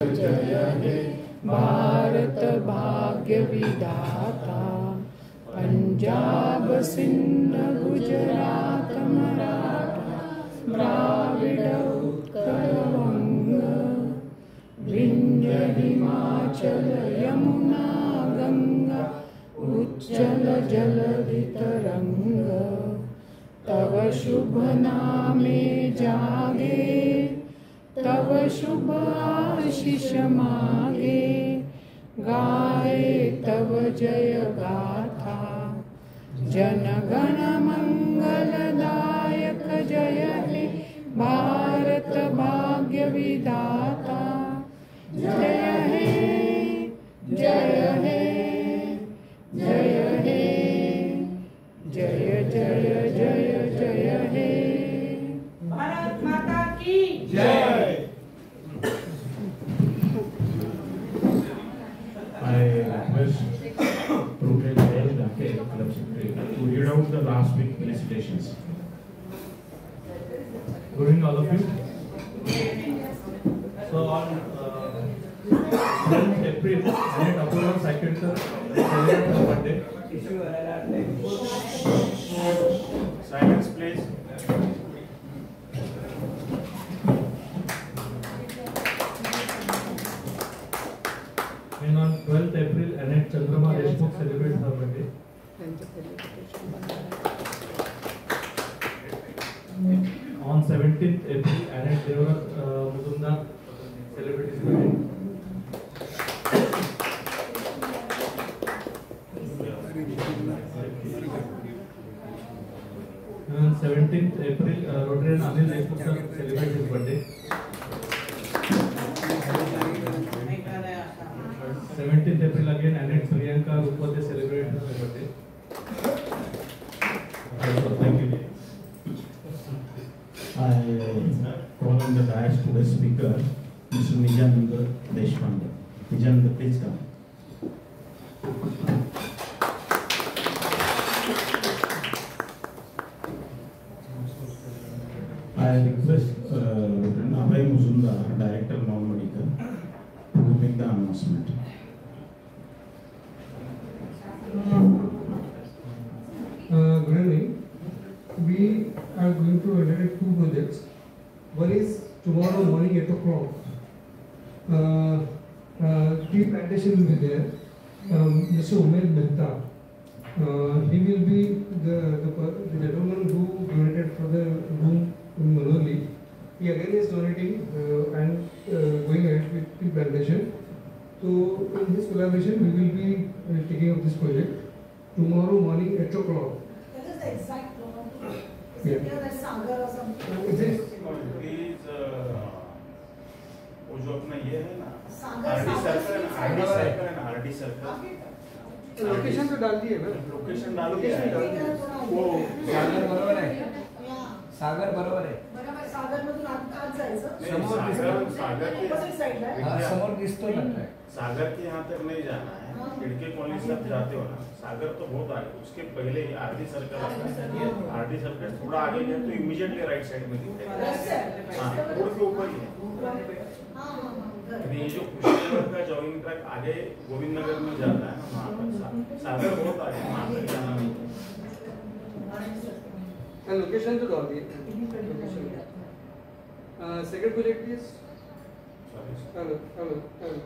जय हे भारत भाग्य विधाता। पंजाब सिंध गुजरात मराठा द्राविड उत्कल वंग विंध्य हिमाचल यमुना गंगा उच्चल जलधि तरंग। तव शुभ नामे जागे तव शुभ आशीष मागे। गाए तव जय गाथा जन गण मंगलदायक। जय हे भारत भाग्य विधाता। जय हे जय हे जय हे जय जय जय जय हे। भारत माता की जय। I request Rotary Club Secretary to read out the last week felicitations. Good evening, all of you. So on 12th April, Senate approval cycle celebrated her birthday. Silence, please. And on 12th April, Annette Chandrama Deshmukh celebrated her birthday. On 17th April, Annette Devrat Muzumdar celebrated his birthday. On 17th April, Rotary Anil Deshmukh celebrated his birthday. 17th April again, Annette Suryanka Rupade celebrated her birthday. Thank you. I call on the dais to the speaker, Mr. Nijananda Deshpande. Nijananda, please come. I request Abhay Muzumdar, Director Non-Medical, to make the announcement. Good evening. We are going to undertake two projects. One is tomorrow morning 8 o'clock. Tea plantation will be there. Mr. Umed Mehta. He will be the gentleman who donated for the room in Manoli. He again is donating and going ahead with tea plantation. So in this collaboration we will be taking up this project tomorrow morning 8 o'clock. What is the exact program? Is Yeah. it near that Sagar or something? Is it? Please, वो जो अपना ये है ना सागर RD circle सागर है ना RD circle location तो डाल दिए ना। लोकेशन डाल लोकेशन डाल दिया दिया। वो सागर बरोबर आहे या. सागर बरोबर आहे बरोबर सागरमधून आत जायचं. समोर सागर के Opposite side ला आहे. हा, समोर दिसतो ना ट्रॅक सागर के यहाँ तक नहीं जाना है। खिड़की कॉलोनी से आप जाते हो ना, सागर तो बहुत आगे, उसके पहले ही आरडी सर्कल आता है। आरडी सर्कल थोड़ा आगे गए तो इमीडिएटली राइट साइड में दिखेगा। हाँ, रोड के ऊपर ही है। अभी ये जो कुशीनगर का जॉगिंग ट्रैक आगे गोविंद नगर में जाता है ना, वहाँ पर सागर बहुत आगे, वहाँ तक जाना नहीं है। लोकेशन तो डाल दिए। Second project is hello hello hello.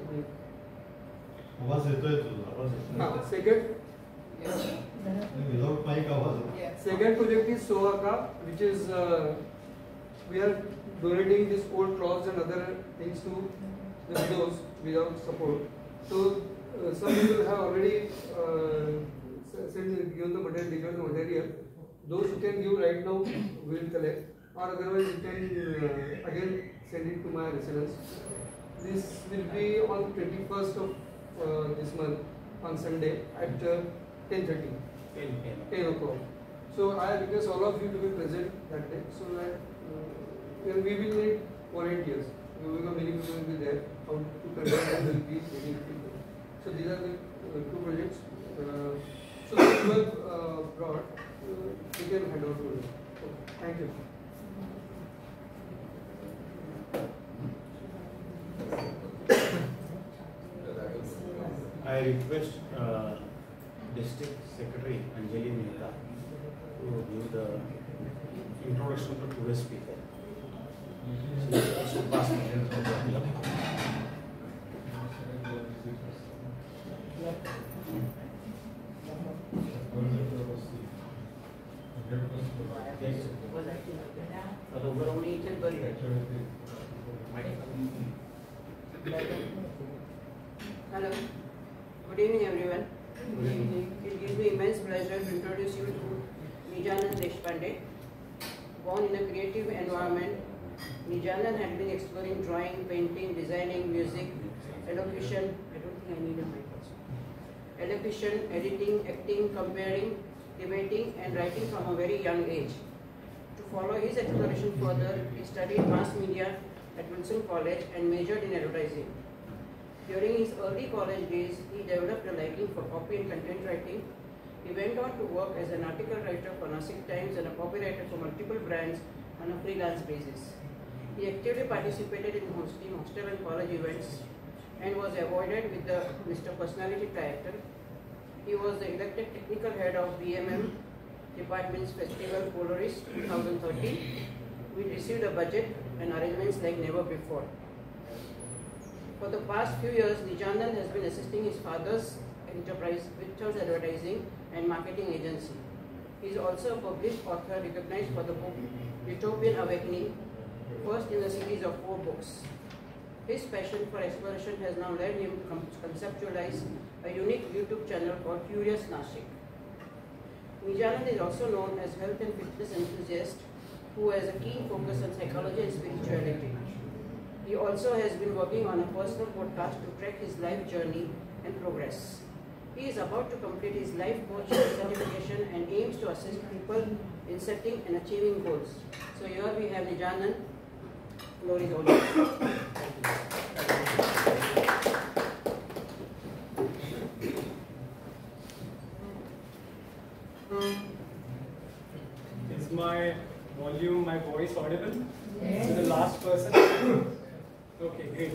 आवाज येतोय तुझा आवाज येतोय हाँ सेकंड विदाउट माइक आवाज येतोय second project is Sohaka, which is we are donating this old cloths and other things to the widows without support. So some people have already given the material, given the material. Those who can give right now will collect, or otherwise you can again send it to my residence. This will be on 21st of this month on Sunday at 10:30. 10 o'clock. So I request all of you to be present that day, so that then we will need volunteers. Many people will be there. How to conduct and will be many people. So these are the two projects. So that you have brought, we can hand over to you. Okay. Thank you. I request District Secretary Anjali Mehta to give the introduction to today's speaker. She is also past president of the club. Hello. Good evening, everyone. It gives me immense pleasure to introduce you to Nijanand Deshpande. Born in a creative environment, Nijanand had been exploring drawing, painting, designing, music, elocution. I don't think I need a mic also. Elocution, editing, acting, comparing, debating, and writing from a very young age. To follow his exploration further, he studied mass media at Wilson College and majored in advertising. During his early college days, he developed a liking for copy and content writing. He went on to work as an article writer for Nasik Times and a copywriter for multiple brands on a freelance basis. He actively participated in hosting hostel and college events and was awarded with the Mr. Personality title. He was the elected technical head of BMM Department's Festival Polaris 2013. We received a budget and arrangements like never before. For the past few years, Nijanand has been assisting his father's enterprise, Victor's Advertising and Marketing Agency. He is also a published author recognized for the book Utopian Awakening, first in a series of 4 books. His passion for exploration has now led him to conceptualize a unique YouTube channel called Curious Nashik. Nijanand is also known as health and fitness enthusiast who has a keen focus on psychology and spirituality. He also has been working on a personal podcast to track his life journey and progress. He is about to complete his life coach certification and aims to assist people in setting and achieving goals. So here we have Nijanand. Glory is all yours. Is my volume, my voice audible? Yes. To the last person? Okay, great.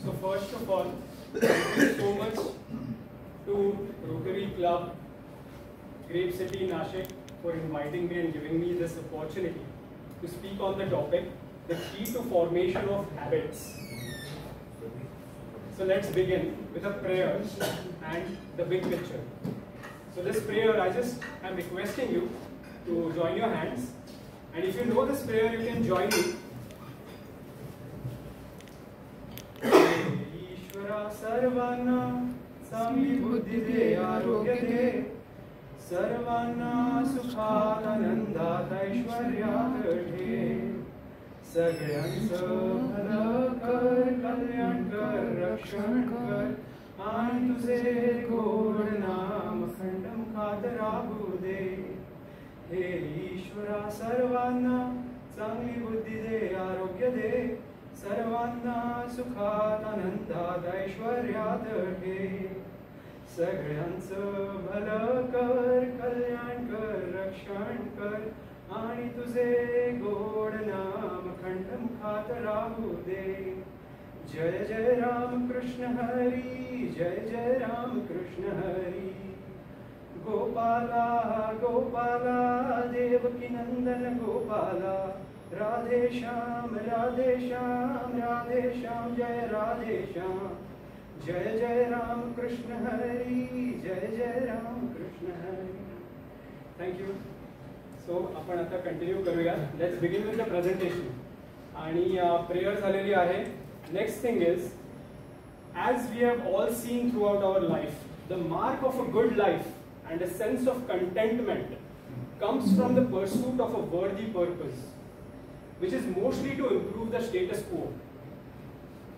So first of all, thank you so much to Rotary Club, Grape City, Nashik for inviting me and giving me this opportunity to speak on the topic, the key to formation of habits. So let's begin with a prayer and the big picture. So this prayer, I just am requesting you to join your hands, and if you know this prayer, you can join me. Ishvara sarvana samvi buddhi de arogya de sarvana sukhat ananda aishwaryat de सगळ्यांचं भलं कर कल्याण कर रक्षण कर आणि तुझे गोड नाम खंडम खात राहू दे हे ईश्वरा सर्वांना चांगली बुद्धी दे आरोग्य दे सर्वांना सुखात आनंदात ऐश्वर्यात ठे सगळ्यांचं भलं कर कल्याण कर रक्षण कर आणि तुझे गोड नाम खंडम खात राहू दे जय जय राम कृष्ण हरी जय जय राम कृष्ण हरी गोपाला गोपाला देवकी नंदन गोपाला राधे श्याम राधे श्याम राधे श्याम जय राधे श्याम जय जय राम कृष्ण हरी जय जय Ram Krishna Hari thank you so आपण आता कंटिन्यू करूया let's begin with the presentation आणि प्रेयर झालेली आहे next thing is as we have all seen throughout our life the mark of a good life and a sense of contentment comes from the pursuit of a worthy purpose which is mostly to improve the status quo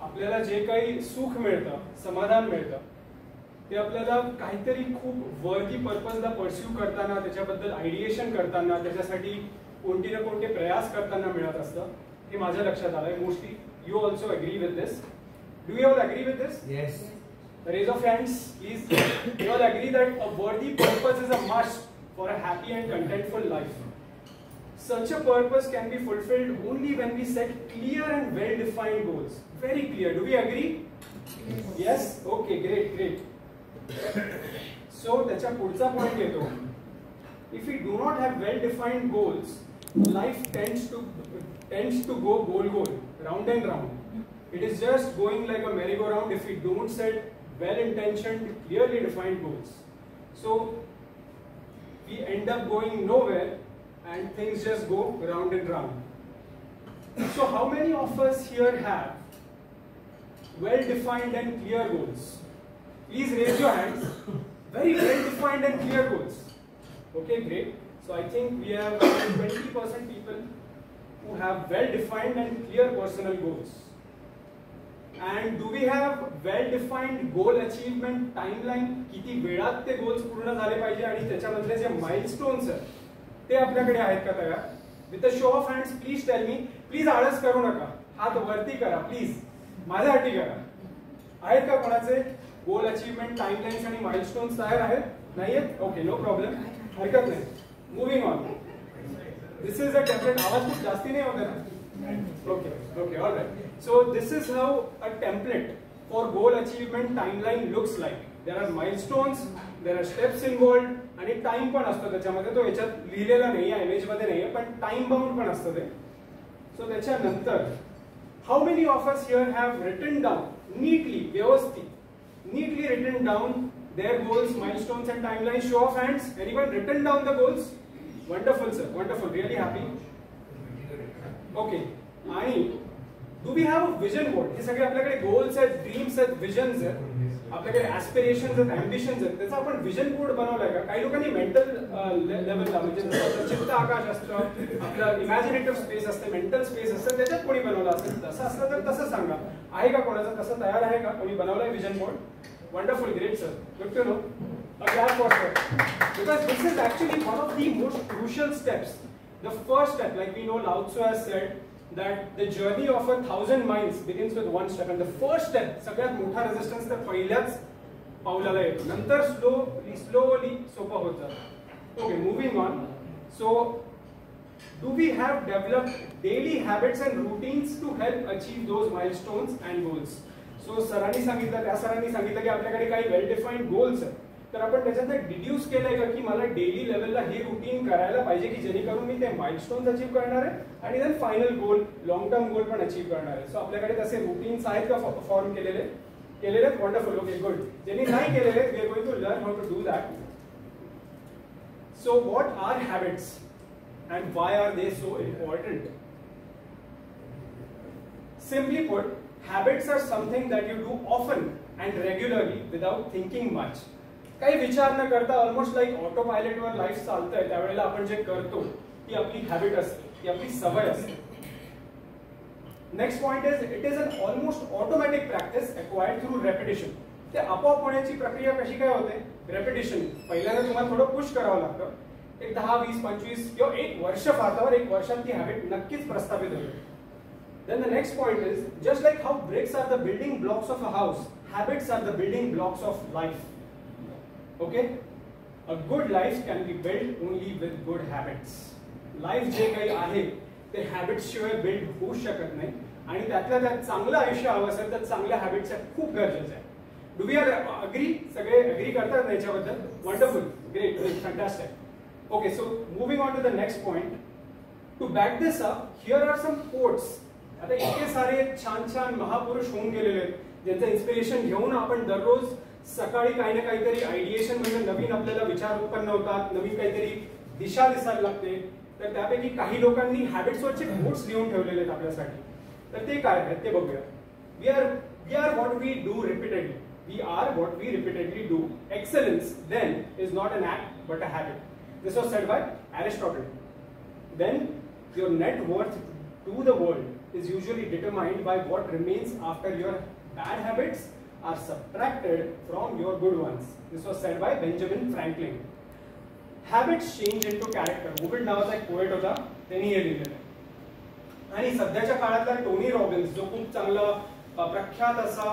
आपल्याला जे काही सुख मिळतं समाधान मिळतं ते आपल्याला काहीतरी खूप वर्दी पर्पजला परस्यू करताना त्याच्याबद्दल आयडिएशन करताना त्याच्यासाठी कोणती ना कोणते प्रयास करताना मिळत असतं हे माझ्या लक्षात आलंय mostly you also agree with this do you all agree with this yes raise of hands please you all agree that a worthy purpose is a must for a happy and contentful life Such a purpose can be fulfilled only when we set clear and well-defined goals. Very clear. Do we agree? Yes? Okay, great. So, त्याचा पुढचा point येतो. If we do not have well-defined goals, life tends to go goal, round and round. It is just going like a merry-go-round if we don't set well-intentioned, clearly defined goals. So, we end up going nowhere and things just go round and round. So how many of us here have well-defined and clear goals? Please raise your hands. Very well-defined and clear goals. Okay, great. So I think we have 20% people who have well-defined and clear personal goals. And do we have well-defined goal achievement timeline? किती वेळात ते goals पूर्ण झाले पाहिजे आणि त्याच्यामधले जे milestones आहेत ते आपल्याकडे आहेत का तयार? With a show of hands please tell me. Please आळस करू नका, हात वरती करा प्लीज, माझ्यासाठी करा. आहेत का कोणाचे गोल अचीवमेंट टाइमलाइन्स आणि माइलस्टोन्स तयार आहेत? नाहीयेत? ओके, नो प्रॉब्लेम, हरकत नाही. Moving on. This is a template. आवाज खूप जास्ती नाही होते ना? Okay, all right. So this is how a template for goal achievement timeline looks like. There are milestones, there are steps involved, आणि time पण असतो त्याच्यामध्ये. तो याच्यात लिहिलेला नाही आहे, इमेज मध्ये नाही आहे, पण टाइम बाउंड पण असतं ते. सो त्याच्यानंतर how many of us here have written down neatly, व्यवस्थित neatly written down their goals, milestones and timelines? Show of hands. Anyone written down the goals? Wonderful sir, wonderful, really happy. Okay, आणि do we have a vision board? हे सगळे आपल्याकडे goals आहेत, dreams आहेत, visions आहेत, आपल्याकडे ऍस्पिरेशन्स आहेत, अँबिशन्स आहेत. त्याचा आपण विजन बोर्ड बनवलाय का? काही लोकांनी मेंटल लेवलला, म्हणजे चित्त आकाश असतं, आपलं इमॅजिनेटिव्ह स्पेस असते, मेंटल स्पेस असतं, त्याच्यात कोणी बनवलं असेल? तसं असलं तर तसं सांगा. आहे का कोणाचं तसं तयार आहे का? कोणी बनवलंय vision board? Wonderful, great sir, good to know. A clap for sir, because this is actually one of the most crucial steps. The first step, like we know, Lao Tzu has said that the journey of 1,000 miles begins with one step, and the first step, सगळ्यात मोठा resistance तर पहिल्याच पावलाला येतो, नंतर slowly सोपं होत जातं. Okay, moving on. So, do we have developed daily habits and routines to help achieve those milestones and goals? So, सरांनी सांगितलं, त्या सरांनी सांगितलं की आपल्याकडे काही वेल डिफाइंड गोल्स आहेत. तर आपण त्याच्यात डिड्यूस केलंय का की मला डेली लेवलला हे रुटीन करायला पाहिजे की जेणेकरून मी ते माइलस्टोन्स अचीव करणार आहे आणि देन फायनल गोल, लॉंग टर्म गोल पण अचीव करणार आहे. सो आपल्याकडे तसे रुटीन्स आहेत का फॉर्म केलेले? Wonderful, okay, good. ज्यांनी नाही केलेले, we are going to learn how to do that. So what are habits and why are they so important? Simply put, habits are something that you do often and regularly without thinking much. काही विचार न करता, almost like auto pilot वर life चालतंय त्यावेळेला आपण जे करतो ती आपली हॅबिट असते, ती आपली सवय असते. Next point is it is an almost automatic practice acquired through repetition. ते आपोआप होण्याची प्रक्रिया कशी काय होते? रेपिटेशन. पहिल्यांदा तुम्हाला थोडं पुश करावं लागतं. एक 10, 20, 25 किंवा एक वर्ष फारतावर एक वर्षात ती हॅबिट नक्कीच प्रस्थापित होईल. Then the next point is, just like how bricks are the building blocks of a house, habits are the building blocks of life. Okay? A good life can be built only with good habits. Life जे काही आहे ते habits शिवाय build होऊ शकत नाही, आणि त्यातल्या त्यात चांगलं आयुष्य हवं असेल तर चांगल्या हॅबिट्स खूप गरजेचं आहे. Do we are agree? सगळे अग्री करतात ना याच्याबद्दल? Wonderful, great, fantastic. Okay, so moving on to the next point. To back this up, here are some quotes. आता इतके सारे छान महापुरुष होऊन गेलेले आहेत ज्यांचं इन्स्पिरेशन घेऊन आपण दररोज सकाळी काही ना काहीतरी आयडिएशन, म्हणजे नवीन आपल्याला विचार उत्पन्न होतात, नवीन काहीतरी दिशा दिसायला लागते. तर त्यापैकी काही लोकांनी हॅबिट्सवरचे कोट्स लिहून ठेवलेले आहेत आपल्यासाठी. तर ते काय आहेत ते बघूया. We are what we do repeatedly. We are what we repeatedly do. Excellence then is not an act but a habit. This was said by Aristotle. Then your net worth to the world is usually determined by what remains after your bad habits are subtracted from your good ones. This was said by Benjamin Franklin. Habits change into character. Wolf नावाचा एक poet होता, त्यांनी हे लिहिलेलं आहे. आणि सध्याच्या काळातला टोनी रॉबिन्स, जो खूप चांगला प्रख्यात असा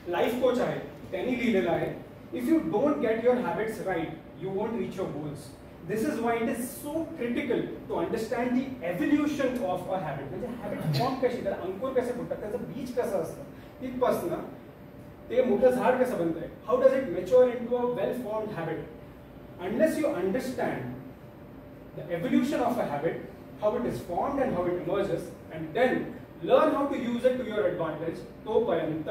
लाईफ कोच आहे, त्यांनी लिहिलेलं आहे, if you don't get your habits right, you won't reach your goals. this is why it is so critical to understand the evolution of a habit. म्हणजे हॅबिट फॉर्म कशी, त्याला अंकुर कसे फुटतात, त्याचं बीज कसं असतं, तिथपासून ते मोठं झाड कसं बनतंय, how does it mature into a well formed habit. Unless you understand the evolution of a habit, how it is formed and how it emerges, and then learn how to use it to your advantage, तोपर्यंत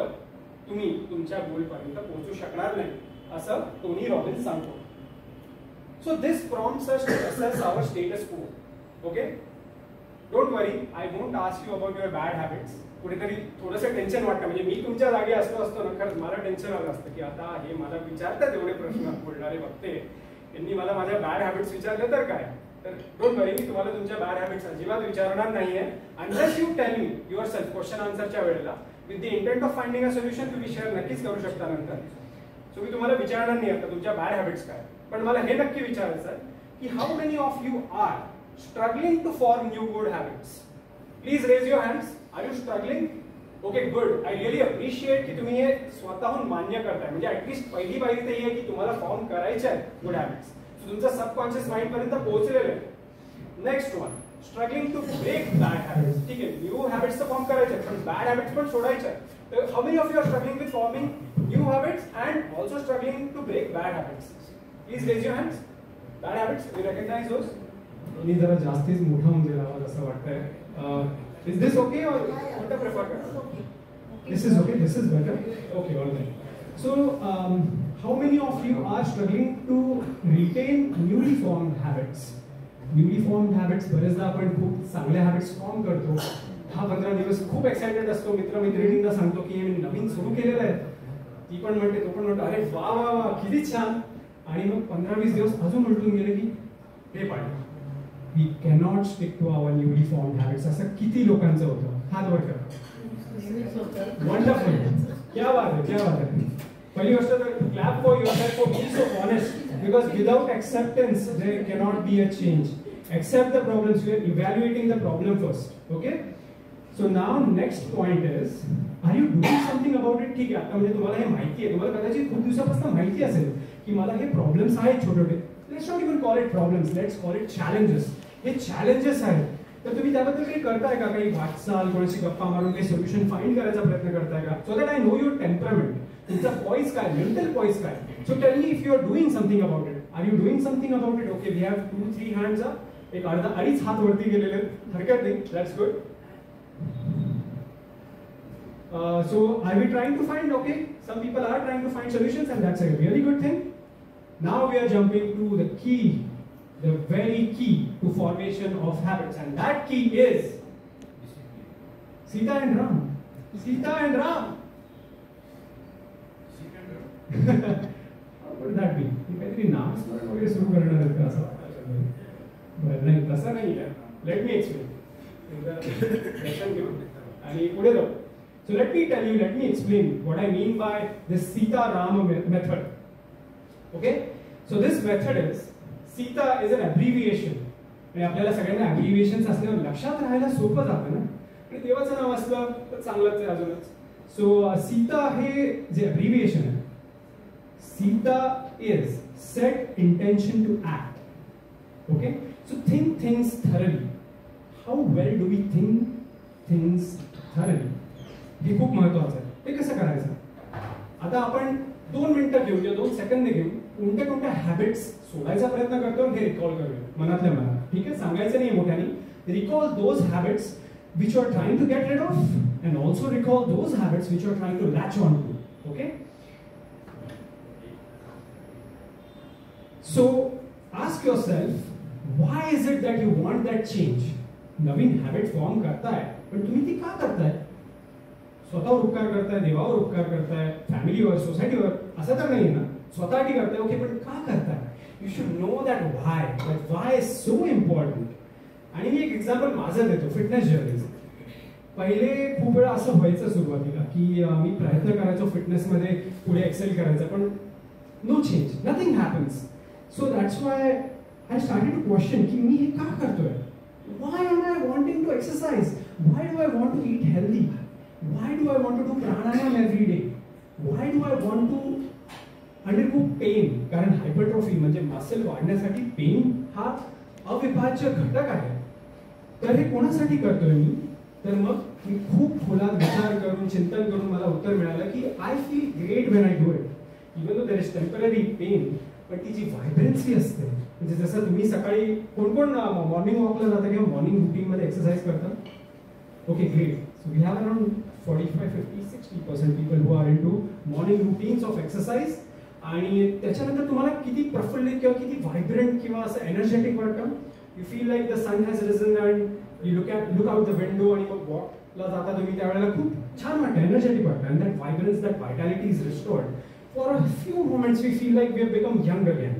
तुम्ही तुमच्या गोलपर्यंत पोहोचू शकणार नाही, असं Tony Robbins सांगतो. So this prompts us to assess our status quo. Okay? Don't worry, I won't ask you about your bad habits. कुठेतरी थोडंसं टेन्शन वाटतं, म्हणजे मी तुमच्या जागी असलो असतो ना, खरंच मला टेन्शन आलं असतं की आता हे मला विचारतात एवढे प्रश्न बोलणारे बघते, यांनी मला माझ्या बॅड हॅबिट्स विचारले तर काय. तर डोंट वरी, मी तुम्हाला तुमच्या बॅड हॅबिट्स अजिबात विचारणार नाहीये. Unless you tell me yourself question आन्सरच्या वेळेला with the intent of finding a solution, तुम्ही शेअर नक्कीच करू शकता नंतर. सो मी तुम्हाला विचारणार नाही आता तुमच्या बॅड हॅबिट्स काय, पण मला हे नक्की विचारायचं आहे की how many of you are struggling to form new good habits. Please raise your hands. Are you struggling? Okay, good. I really appreciate की तुम्ही हे स्वतःहून मान्य करताय. म्हणजे ऍटलीस्ट पहिली पायरी तर ही आहे की तुम्हाला फॉर्म करायचे आहेत गुड हॅबिट्स. तुमचं सबकॉन्शियस माइंड पर्यंत पोहोचलेलं आहे. Next one, struggling to break bad habits. ठीक आहे, न्यू हॅबिट्स तर फॉर्म करायचे आहेत, पण बॅड हॅबिट्स पण सोडायचे आहेत. How many of you are struggling with forming new habits and also struggling to break bad habits? Please raise your hands. Bad habits, we recognize those. मी जरा जास्तीच मोठा होऊन गेला असं वाटतंय. Is this okay or what I prefer? This is okay. This is better. Okay, all right. So, how many of you are struggling to retain newly formed habits? Newly formed habits, बरेचदा आपण खूप चांगले habits form करतो. 10-15 दिवस खूप excited असतो, मित्र-मैत्रिणींना सांगतो की मी नवीन सुरू केलेलं आहे. ती पण म्हणते, तो पण म्हणतो, अरे वा वा वा किती छान. आणि मग 15-20 दिवस अजून उलटून गेले की हे पाहिजे. We cannot stick to our newly formed habits. असं किती लोकांचं होतं? हात वर करा. वंडरफुल, क्या बात आहे, क्या बात आहे. पहिली गोष्ट तर clap for yourself for being so honest, because without acceptance there cannot be a change. Accept the problems. You are evaluating the problem first. Okay? So now next point is, are you doing something about it? ठीक आहे, आता म्हणजे तुम्हाला हे माहिती आहे, तुम्हाला कदाचित खूप दिवसापासून माहिती असेल की मला हे प्रॉब्लेम्स आहेत छोटे छोटे. Let's not even call it problems, let's call it challenges. हे चॅलेंजेस आहेत, तर तुम्ही त्याबद्दल काही करताय का? काही वाटचाल, कोणाशी गप्पा मारून काही सोल्युशन फाइंड करायचा प्रयत्न करताय का? So that I know your temperament, तुमचा पॉइस काय, मेंटल पॉइस काय. So tell me if you are doing something about it. Are you doing something about it? Okay, we have 2-3 hands up. एक अर्धा 2.5 हात वरती गेलेले, हरकत नाही, that's good. So are we trying to find? Okay, some people are trying to find solutions, and that's a really good thing. Now we are jumping to the key, the very key to formation of habits, and that key is Sita and Ram. Sita and Ram. How could that be? काहीतरी नाम वगैरे सुरू करणार आहेत का असं? नाही, तसं नाही आहे. Let me explain. Lesson घेऊ आणि पुढे जाऊ. So let me explain what I mean by this Sita Rama method. Okay? So this method is, Sita is an abbreviation. आणि आपल्याला सगळ्यांना abbreviations असल्यावर लक्षात राहायला सोपं जातं ना. आणि देवाचं नाव असलं तर चांगलंच आहे अजूनच. So Sita हे जे abbreviation आहे, Sita is set intention to act. Okay? So think things thoroughly. How well do we think things thoroughly? हे खूप महत्वाचं आहे. ते कसं करायचं? आता आपण 2 मिनिटं घेऊ किंवा 2 सेकंद घेऊ, कोणत्या कोणत्या हॅबिट्स सोडायचा प्रयत्न करतो हे रिकॉल करूया मनातल्या मनात. ठीक आहे, सांगायचं नाही मोठ्याने. Recall those habits which you are trying to get rid of, and also recall those habits which you are trying to latch on to. Okay? So ask yourself, why is it that you want that change? Naveen habit form करताय, पण तुम्ही ती का करताय? स्वतःवर उपकार करताय, देवावर उपकार करताय, फॅमिलीवर, सोसायटीवर, असं तर नाही ना. स्वतःसाठी करताय, ओके, पण का करताय? You should know that why is so important. आणि मी एक एक्झाम्पल माझं देतो, फिटनेस जर्नीचं. पहिले खूप वेळा असं व्हायचं सुरुवातीला की मी प्रयत्न करायचो फिटनेसमध्ये पुढे एक्सेल करायचा, पण no change, nothing happens. So that's why I started to question की मी हे का करतोय? Why am I wanting to exercise? Why do I want to eat healthy? Why do I want to do pranayam every day? Why do I want to undergo pain, कारण hypertrophy म्हणजे muscle वाढण्यासाठी pen हा अविभाज्य घटक आहे. तर हे कोणासाठी करतोय मी? तर मग मी खूप खोलात विचार करून चिंतन करून मला उत्तर मिळालं की I feel great when I do it. Even though there is temporary pain, पण ती जी व्हायब्रन्सी असते, म्हणजे जसं तुम्ही सकाळी कोण कोण मॉर्निंग वॉकला जाता किंवा मॉर्निंग रुटीनमध्ये एक्सरसाइज करता? Okay, great. So we have around 45, 50, 60% people who are into morning routines of exercise. आणि त्याच्यानंतर तुम्हाला किती प्रफुल्लित किंवा किती व्हायब्रंट किंवा असं एनर्जेटिक वाटतं. You feel like the sun has risen and you look out the window आणि मग वॉकला जाता तुम्ही त्यावेळेला खूप छान वाटतं, एनर्जेटिक वाटतं. And that vibrance, that vitality is restored. For a few moments we feel like we have become young again,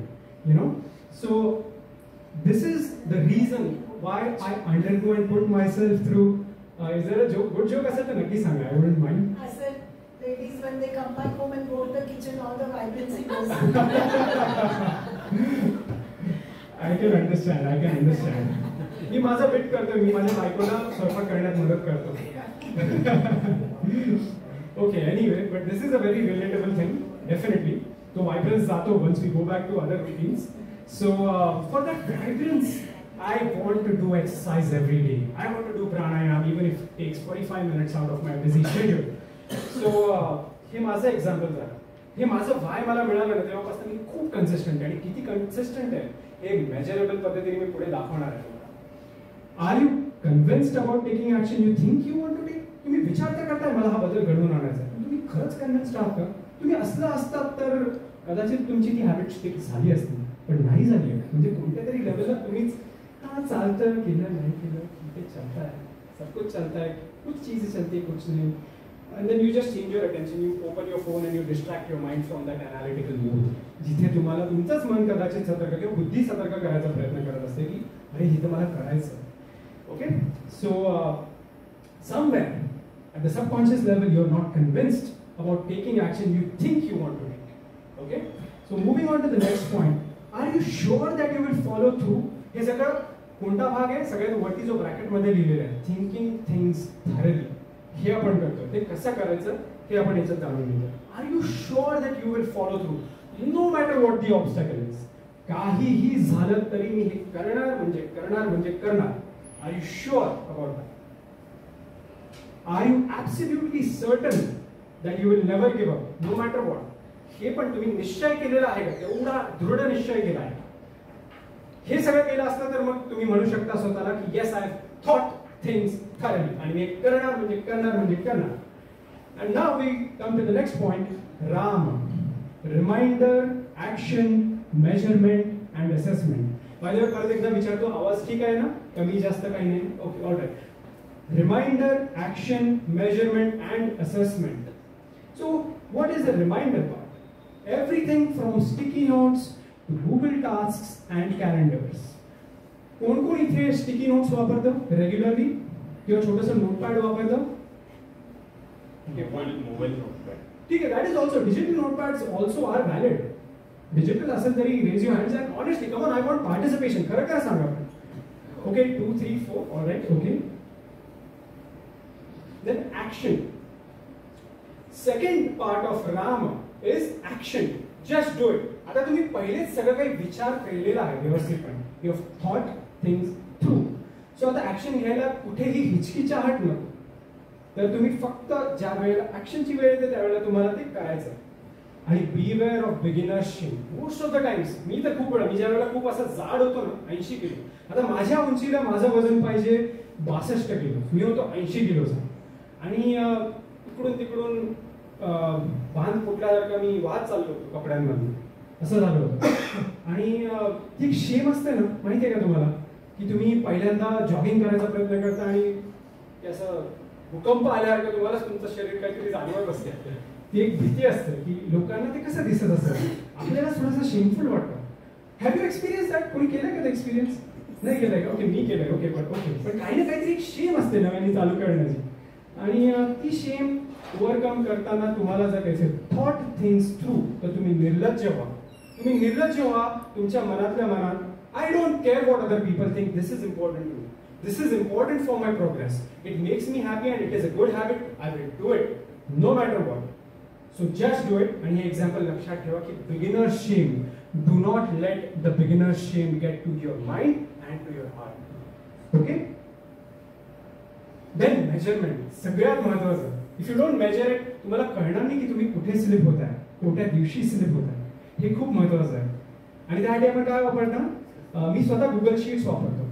you know. So this is the reason why I undergo and put myself through. Is there a joke, good joke aisa to nakki sanga, I wouldn't mind. I said, ladies, when they come back home and go to the kitchen, all the vibrancy goes. I can understand. मी माझा bit करतो, मी माझ्या बायकोला स्वयंपाक करण्यात मदत करतो. Okay, anyway, but this is a very relatable thing, definitely. So vibrance जातो once we go back to other routines. So for that vibrance, I want to do exercise every day. I want to do pranayam even if it takes 45 minutes out of my busy schedule. So हे माझं example झालं. हे माझं व्हाय मला मिळालं ना तेव्हापासून मी खूप कन्सिस्टंट आहे. आणि किती कन्सिस्टंट आहे हे मेजरेबल पद्धतीने मी पुढे दाखवणार आहे. Are you convinced about taking action you think you want to take? तुम्ही विचार तर करताय मला हा बदल घडवून आणायचा आहे, तुम्ही खरंच कन्व्हिन्स्ड आहात का? तुम्ही असला असतात तर कदाचित तुमची ती हॅबिट स्टिक झाली असती, पण नाही झाली आहे. म्हणजे कोणत्या तरी लेवलला तुम्हीच हा चालतं केलं नाही केलं ठीक आहे, चलता है, सब कुछ चलता है, कुछ चीजें चलती है कुछ नहीं. And then you just change your attention, you open your phone and you distract your mind from that analytical mood. जिथे तुम्हाला तुमचंच मन कदाचित सतर्क किंवा बुद्धी सतर्क करायचा प्रयत्न करत असते की अरे हे तर मला करायचं. Okay, so somewhere at the subconscious level you are not convinced about taking action you think you want to take. Okay, so moving on to the next point, are you sure that you will follow through? हे सगळं कोणता भाग आहे? सगळ्यात वरती जो bracket मध्ये लिहिलेला आहे थिंकिंग थिंग्स थॉरली, हे आपण करतो. ते कसं करायचं हे आपण याच्यात जाणून घेतो. Are you sure that you will follow through no matter what the obstacle is? काहीही झालं तरी मी हे करणार म्हणजे करणार. Are you sure about that? Are you absolutely certain that you will never give up no matter what? हे पण तुम्ही निश्चय केलेला आहे का? एवढा दृढ निश्चय केला आहे? हे सगळं केलं असतं तर मग तुम्ही म्हणू शकता स्वतःला की yes I have thought things thoroughly आणि मी करणार म्हणजे करणार. And now we come to the next point, Rama. Reminder, action, measurement and assessment. By the way, परत एकदा विचारतो, आवाज ठीक आहे ना? कमी जास्त काही नाही? Okay, all right. Reminder, action, measurement and assessment. So what is the reminder part? Everything from sticky notes to Google tasks and calendars. कोण कोण इथे स्टिकी नोट्स वापरतं रेग्युलरली किंवा छोटंसं नोटपॅड वापरतं? Mobile notepad. ठीक आहे, that is also digital notepads also are valid. Digital असेल तरी raise your hands and honestly come on, I want participation. खरं काय सांगा आपण? Okay, 2, 3, 4, all right. Okay, then action. Second part of RAM is action. Just do it. आता तुम्ही पहिलेच सगळं काही विचार केलेला आहे व्यवस्थितपणे. You have thought things through. So आता ऍक्शन घ्यायला कुठेही हिचकिचाहट नको. तर तुम्ही फक्त ज्या वेळेला ऍक्शनची वेळ येते त्यावेळेला तुम्हाला ते करायचं. आणि beware of beginnership. Most of the times मी तर खूप वेळा, मी ज्या वेळेला खूप असा जाड होतो ना 80 किलो, आता माझ्या उंचीला माझं वजन पाहिजे 62 किलो, मी होतो 80 किलोचा. आणि इकडून तिकडून बांध फुटल्यासारखा मी वाहत चाललो होतो कपड्यांमध्ये, असं झालं होतं. आणि ती शेम असते ना, माहिती आहे का तुम्हाला, की तुम्ही पहिल्यांदा जॉगिंग करायचा प्रयत्न करता आणि असं भूकंप आल्यासारखं तुम्हाला तुमचं शरीर काहीतरी जाणवत असते. ती एक भीती असते की लोकांना ते कसं दिसत असतं, आपल्याला थोडंसं शेमफुल वाटतं. Have you experience that? कोणी केलं का ते एक्सपिरियन्स? नाही केलंय का? ओके, मी केलंय. ओके, पण काही ना काहीतरी एक शेम असते नव्याने चालू करण्याची. आणि ती शेम ओव्हरकम करताना तुम्हाला जर काही थॉट थिंग्स थ्रू, तर तुम्ही निर्लज्ज व्हा. तुम्ही निर्लज्ज व्हा तुमच्या मनातल्या मनात. I don't care what other people think, this is important to me, this is important for my progress, it makes me happy and it is a good habit, I will do it no matter what. So just do it. आणि हे example लक्षात ठेवा की beginner shame, do not let the beginner shame get to your mind and to your heart. Okay. Then measurement सगळ्यात महत्वाचं. If you don't measure it, तुम्हाला कळणार नाही की तुम्ही कुठे स्लिप होत आहे, कोणत्या दिवशी स्लिप होत आहे. हे खूप महत्वाचं आहे. आणि त्यासाठी आपण काय वापरता? मी स्वतः गुगल शीट्स वापरतो.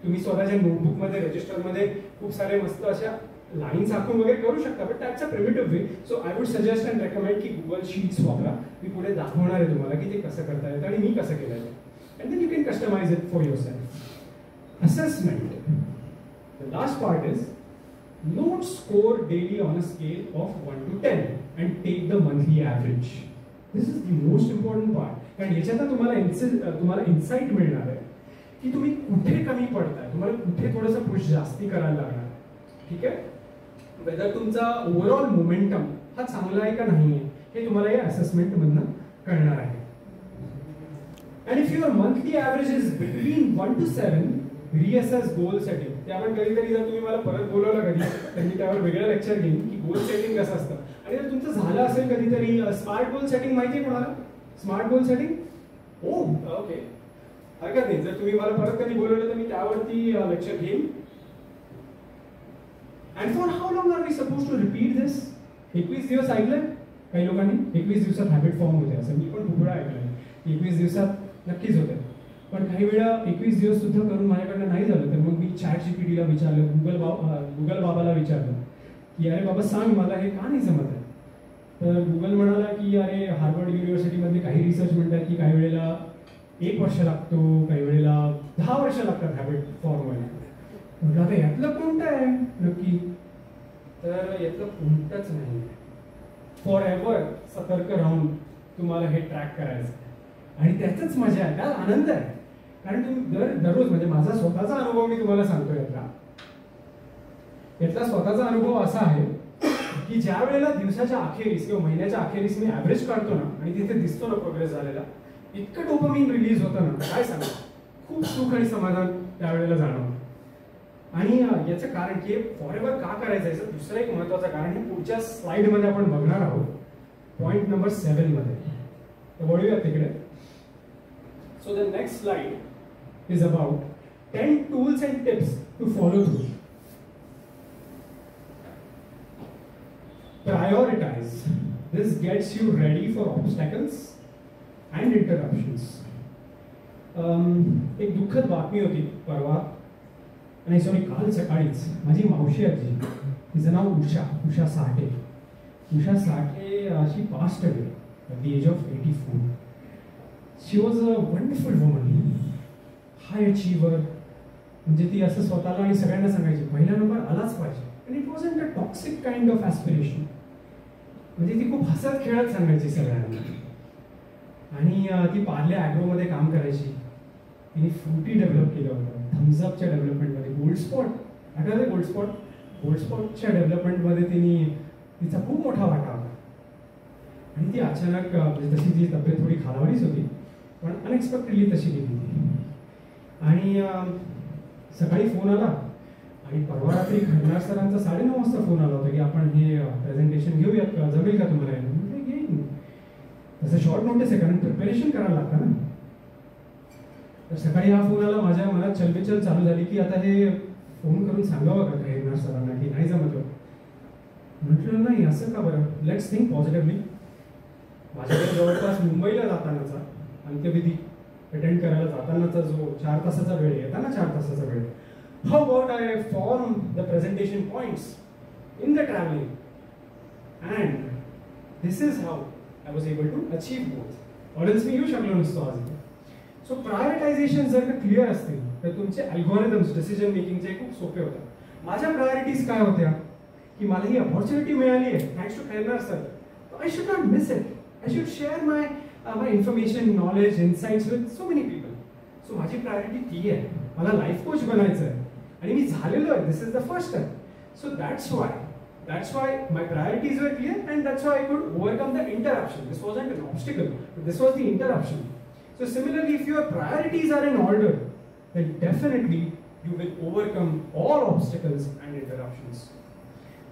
तुम्ही स्वतःच्या नोटबुकमध्ये रजिस्टरमध्ये खूप सारे मस्त अशा लाईन्स आखून वगैरे करू शकता, but that's a primitive way. So I would suggest and recommend की गुगल शीट्स वापरा. मी पुढे दाखवणार आहे तुम्हाला की ते कसं करता येतं आणि मी कसं केलं आहे. And then you can customize it for yourself. Assessment. The last part is note score daily on a scale of 1 to 10 and take the monthly average. This is the most important part. कारण याच्यात तुम्हाला insight मिळणार आहे की तुम्ही कुठे कमी पडताय, तुम्हाला कुठे थोडंसं पुश जास्ती करायला लागणार. ठीक आहे. वेदर तुमचा ओव्हरऑल मोमेंटम हा चांगला आहे का नाही आहे हे तुम्हाला या असेसमेंट मधनं कळणार आहे. And if your monthly average is between 1 to 7, reassess goal setting. ते आपण कधीतरी जर तुम्ही मला परत बोलवलं कधी तर मी त्यावर वेगळं लेक्चर घेईन की गोल सेटिंग कसं असतं. आणि जर तुमचं झालं असेल कधीतरी स्मार्ट गोल सेटिंग माहिती आहे कोणाला? Smart goal setting. Oh okay, हरकत नाही. जर तुम्ही मला परत कधी बोलवलं तर मी त्यावरती लेक्चर घेईन. And for how long are we suppose to repeat this? 21 दिवस ऐकलंय काही लोकांनी? 21 दिवसात हॅबिट फॉर्म होते असं मी पण खूप वेळा ऐकलंय. 21 दिवसात नक्कीच होते. पण काही वेळा 21 दिवस सुद्धा करून माझ्याकडनं नाही झालं तर मग मी ChatGPTला विचारलं, गुगल बाबाला विचारलं की अरे बाबा सांग मला हे का नाही जमत आहे. तर गुगल म्हणाला की अरे हार्वर्ड युनिव्हर्सिटीमध्ये काही रिसर्च म्हणतात की काही वेळेला 1 वर्ष लागतो, काही वेळेला 10 वर्ष लागतात हॅबिट फॉर्म व्हायला. म्हटलं आता यातलं कोणतं आहे नक्की? तर यातलं कोणतंच नाही. फॉर एव्हर सतर्क राहून तुम्हाला हे ट्रॅक करायचं आणि त्यातच मजा आहे, त्यात आनंद आहे. कारण तुम्ही दररोज म्हणजे माझा स्वतःचा अनुभव मी तुम्हाला सांगतो. यातला स्वतःचा अनुभव असा आहे की ज्या वेळेला दिवसाच्या अखेरीस किंवा महिन्याच्या अखेरीस मी ॲव्हरेज काढतो ना आणि तिथे दिसतो ना प्रोग्रेस झालेला, इतकं डोपामिन रिलीज होतं ना काय सांगा. खूप सुख आणि समाधान त्यावेळेला जाणवतं. आणि याचं कारण की फॉर एव्हर का करायचं याचं दुसरं एक महत्त्वाचं कारण हे पुढच्या स्लाइडमध्ये आपण बघणार आहोत, पॉईंट नंबर 7 मध्ये. तर वळूया तिकडे. So the next slide is about 10 tools and tips to follow through. Prioritize. This gets you ready for obstacles and interruptions. एक दुःखद बातमी होती परवा, आणि सॉरी काल सकाळीच. माझी मावशी आजी, तिचं नाव Usha Sathe. Usha Sathe she passed away at the age of 84. She was a wonderful woman, high achiever. म्हणजे ती असं स्वतःला आणि सगळ्यांना सांगायची पहिला नंबर आलाच पाहिजे. and it wasn't a toxic kind of aspiration. म्हणजे ती खूप हसत खेळत सांगायची सगळ्यांना. आणि ती पार्ले ॲग्रोमध्ये काम करायची. तिने फ्रुटी डेव्हलप केलं होतं, थम्सअपच्या डेव्हलपमेंटमध्ये. गोल्ड स्पॉट आठवतं? गोल्ड स्पॉटच्या डेव्हलपमेंटमध्ये तिचा खूप मोठा वाटा होता. आणि ती अचानक तशी ती तब्येत थोडी खालावलीच होती पण अनएक्सपेक्टेडली तशी गेली. आणि सकाळी फोन आला आणि परवा रात्री खंडार सरांचा 9:30 वाजता फोन आला होता की आपण हे प्रेझेंटेशन घेऊयात का, जमेल का तुम्हाला? म्हणजे घेईन. तसं शॉर्ट नोटीस आहे कारण प्रिपरेशन करायला लागतं ना. तर सकाळी हा फोन आला, माझ्या मनात चलबिचल चालू झाली की आता हे फोन करून सांगावं का खंडार सरांना की नाही जमत. म्हटलं नाही असं का बरं, लेट्स थिंक पॉझिटिव्हली. माझ्याकडे जवळपास मुंबईला जातानाचा अंत्यविधी अटेंड करायला जातानाचा जो 4 तासाचा वेळ आहे, येताना 4 तासाचा वेळ. How about I form the presentation points in the travelling and this is how I was able to achieve both. Audience मी येऊ शकलो नसतो आज. सो प्रायोरिटायझेशन जर का क्लिअर असतील तर तुमचे अल्गोरिदम्स डिसिजन मेकिंगचे खूप सोपे होतात. माझ्या प्रायोरिटीज काय होत्या की मला ही अपॉर्च्युनिटी मिळाली आहे thanks to Khairnar sir. I should not miss it. I should share my information, knowledge, insights with so many people. So माझी प्रायोरिटी ती आहे. मला लाईफ कोच बनायचं आहे आणि मी झालेलो आहे. This is the first step. So that's why my priorities were clear and that's why I could overcome the interruption. This wasn't an obstacle, but this was the interruption. So similarly, if your priorities are in order, then definitely you will overcome all obstacles and interruptions.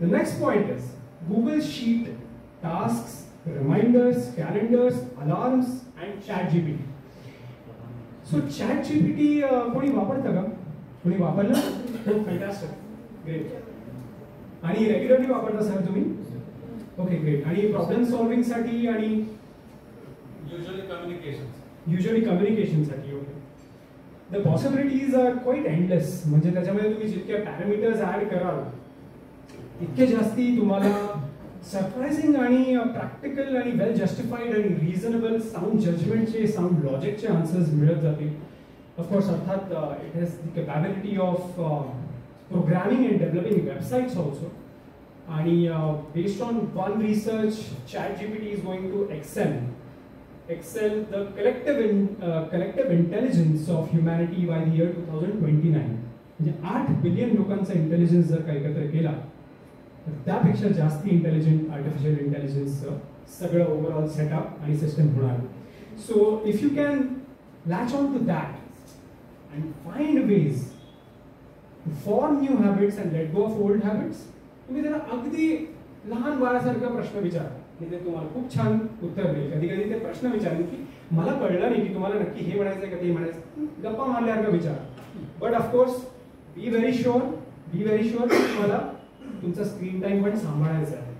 The next point is Google Sheet tasks, reminders, calendars, alarms, and ChatGPT. So ChatGPT कोणी वापरतं का? कोणी वापरलं? Fantastic, great. आणि regularly वापरता sir तुम्ही? Okay, great. आणि problem solving साठी आणि युजली कम्युनिकेशन साठी. Okay. The possibilities are quite endless. म्हणजे त्याच्यामध्ये तुम्ही जितके पॅरामीटर्स ऍड कराल इतके जास्ती तुम्हाला सरप्राइजिंग आणि प्रॅक्टिकल आणि वेल जस्टिफाईड आणि रिझनेबल साऊंड जजमेंटचे, साऊंड लॉजिकचे आन्सर्स मिळत जातील. ऑफकोर्स अर्थात it has the capability of programming and developing websites also. आणि based on one research ChatGPT is going to excel the collective intelligence of humanity by the year 2029. म्हणजे 8 billion लोकांचा intelligence जर का एकत्र केला तर त्यापेक्षा जास्ती इंटेलिजंट आर्टिफिशियल इंटेलिजन्स सगळं ओव्हरऑल सेटअप आणि सिस्टम होणार. So if you can latch on to that and find ways to form new habits and let go of old habits, तुम्ही त्याला अगदी लहान बाळासारखा प्रश्न विचारा आणि ते तुम्हाला खूप छान उत्तर देईल. कधी कधी ते प्रश्न विचारेल की मला कळलं नाही की तुम्हाला नक्की हे म्हणायचं का ते म्हणायचं, गप्पा मारल्यासारखं विचारा. But of course be very sure तुम्हाला तुमचा स्क्रीन टाइम पण सांभाळायचा आहे.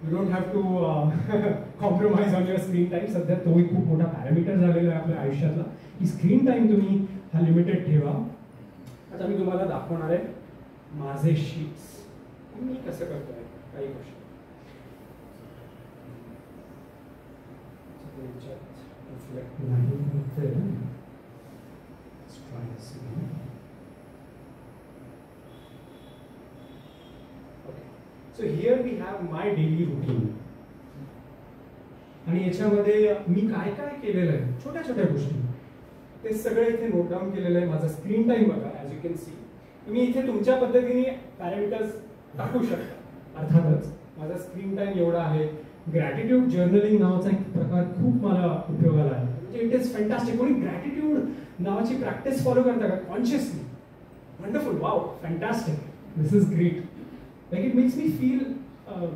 You don't have to compromise on your screen time. सध्या तोही खूप मोठा पॅरामीटर झालेला आहे आपल्या आयुष्यातला की स्क्रीन टाइम तुम्ही हा लिमिटेड ठेवा. आता मी तुम्हाला दाखवणार आहे माझे शीट्स मी कसं करतोय काही गोष्टी. So here we have my daily routine. आणि याच्यामध्ये मी काय काय केलेलं आहे छोट्या छोट्या गोष्टी ते सगळं इथे नोट डाऊन केलेलं आहे. माझा स्क्रीन टाइम बघा, ॲज यू कॅन सी. तुम्ही इथे तुमच्या पद्धतीने पॅरामीटर्स टाकू शकता. अर्थातच माझा स्क्रीन टाइम एवढा आहे. ग्रॅटिट्यूड जर्नलिंग नावाचा एक प्रकार खूप मला उपयोगाला आहे. म्हणजे इट इज फॅन्टास्टिक. कोणी ग्रॅटिट्यूड नावाची प्रॅक्टिस फॉलो करता का consciously? Wonderful, wow, fantastic, this is great. Like it makes me feel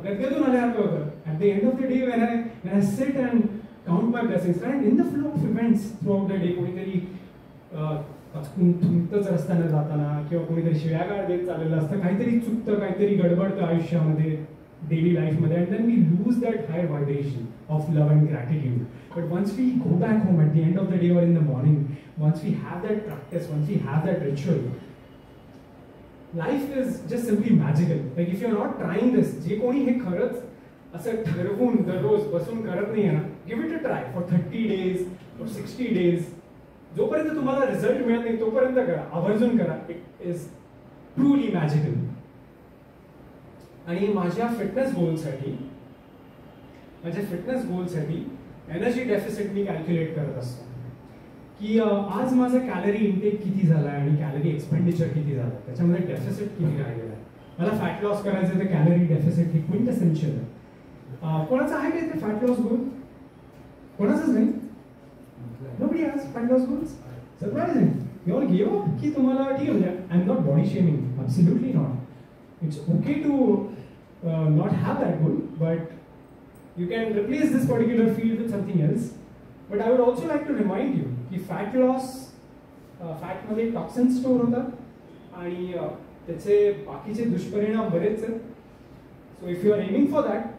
गदगदून आल्यासारखं होतं. At the end of the day when I sit and count my blessings and in the flow of events throughout the day, कोणीतरी थुंकतच रस्त्याने जाताना किंवा कोणीतरी शिव्यागाळ देत चाललेलं असतं, काहीतरी चुकतं, काहीतरी गडबडतं आयुष्यामध्ये, डेली लाईफमध्ये, and then we lose that higher vibration of love and gratitude. But once we go back home at the end of the day or in the morning, once we have that practice, once we have that ritual, life is just simply magical. Like if you're not trying this, जे कोणी हे खरंच असं ठरवून दररोज बसून करत नाही ना, give it a try for 30 days or 60 days. जोपर्यंत तुम्हाला रिझल्ट मिळत नाही तोपर्यंत करा, आवर्जून करा. It is truly magical. आणि माझ्या फिटनेस गोलसाठी एनर्जी डेफिसिट मी कॅल्क्युलेट करत असतो की आज माझा कॅलरी इनटेक किती झाला आहे आणि कॅलरी एक्सपेंडिचर किती झालं, त्याच्यामध्ये डेफिसिट किती राहिलेला आहे. मला फॅट लॉस करायचं तर कॅलरी डेफिसिट ही क्विंटेसेन्शियल आहे. कोणाचं आहे का इथे फॅट लॉस गोल? कोणाचंच नाही? Nobody has fat loss goals? Surprising. You all gave up? की तुम्हाला ठीक आहे. I'm not body shaming. Absolutely not. It's okay to not have that goal, but you can replace this particular field with something else. But I would also like to remind you की fat loss, fat मध्ये toxin store होतात आणि त्याचे बाकीचे दुष्परिणाम बरेच आहेत. So if you are aiming for that,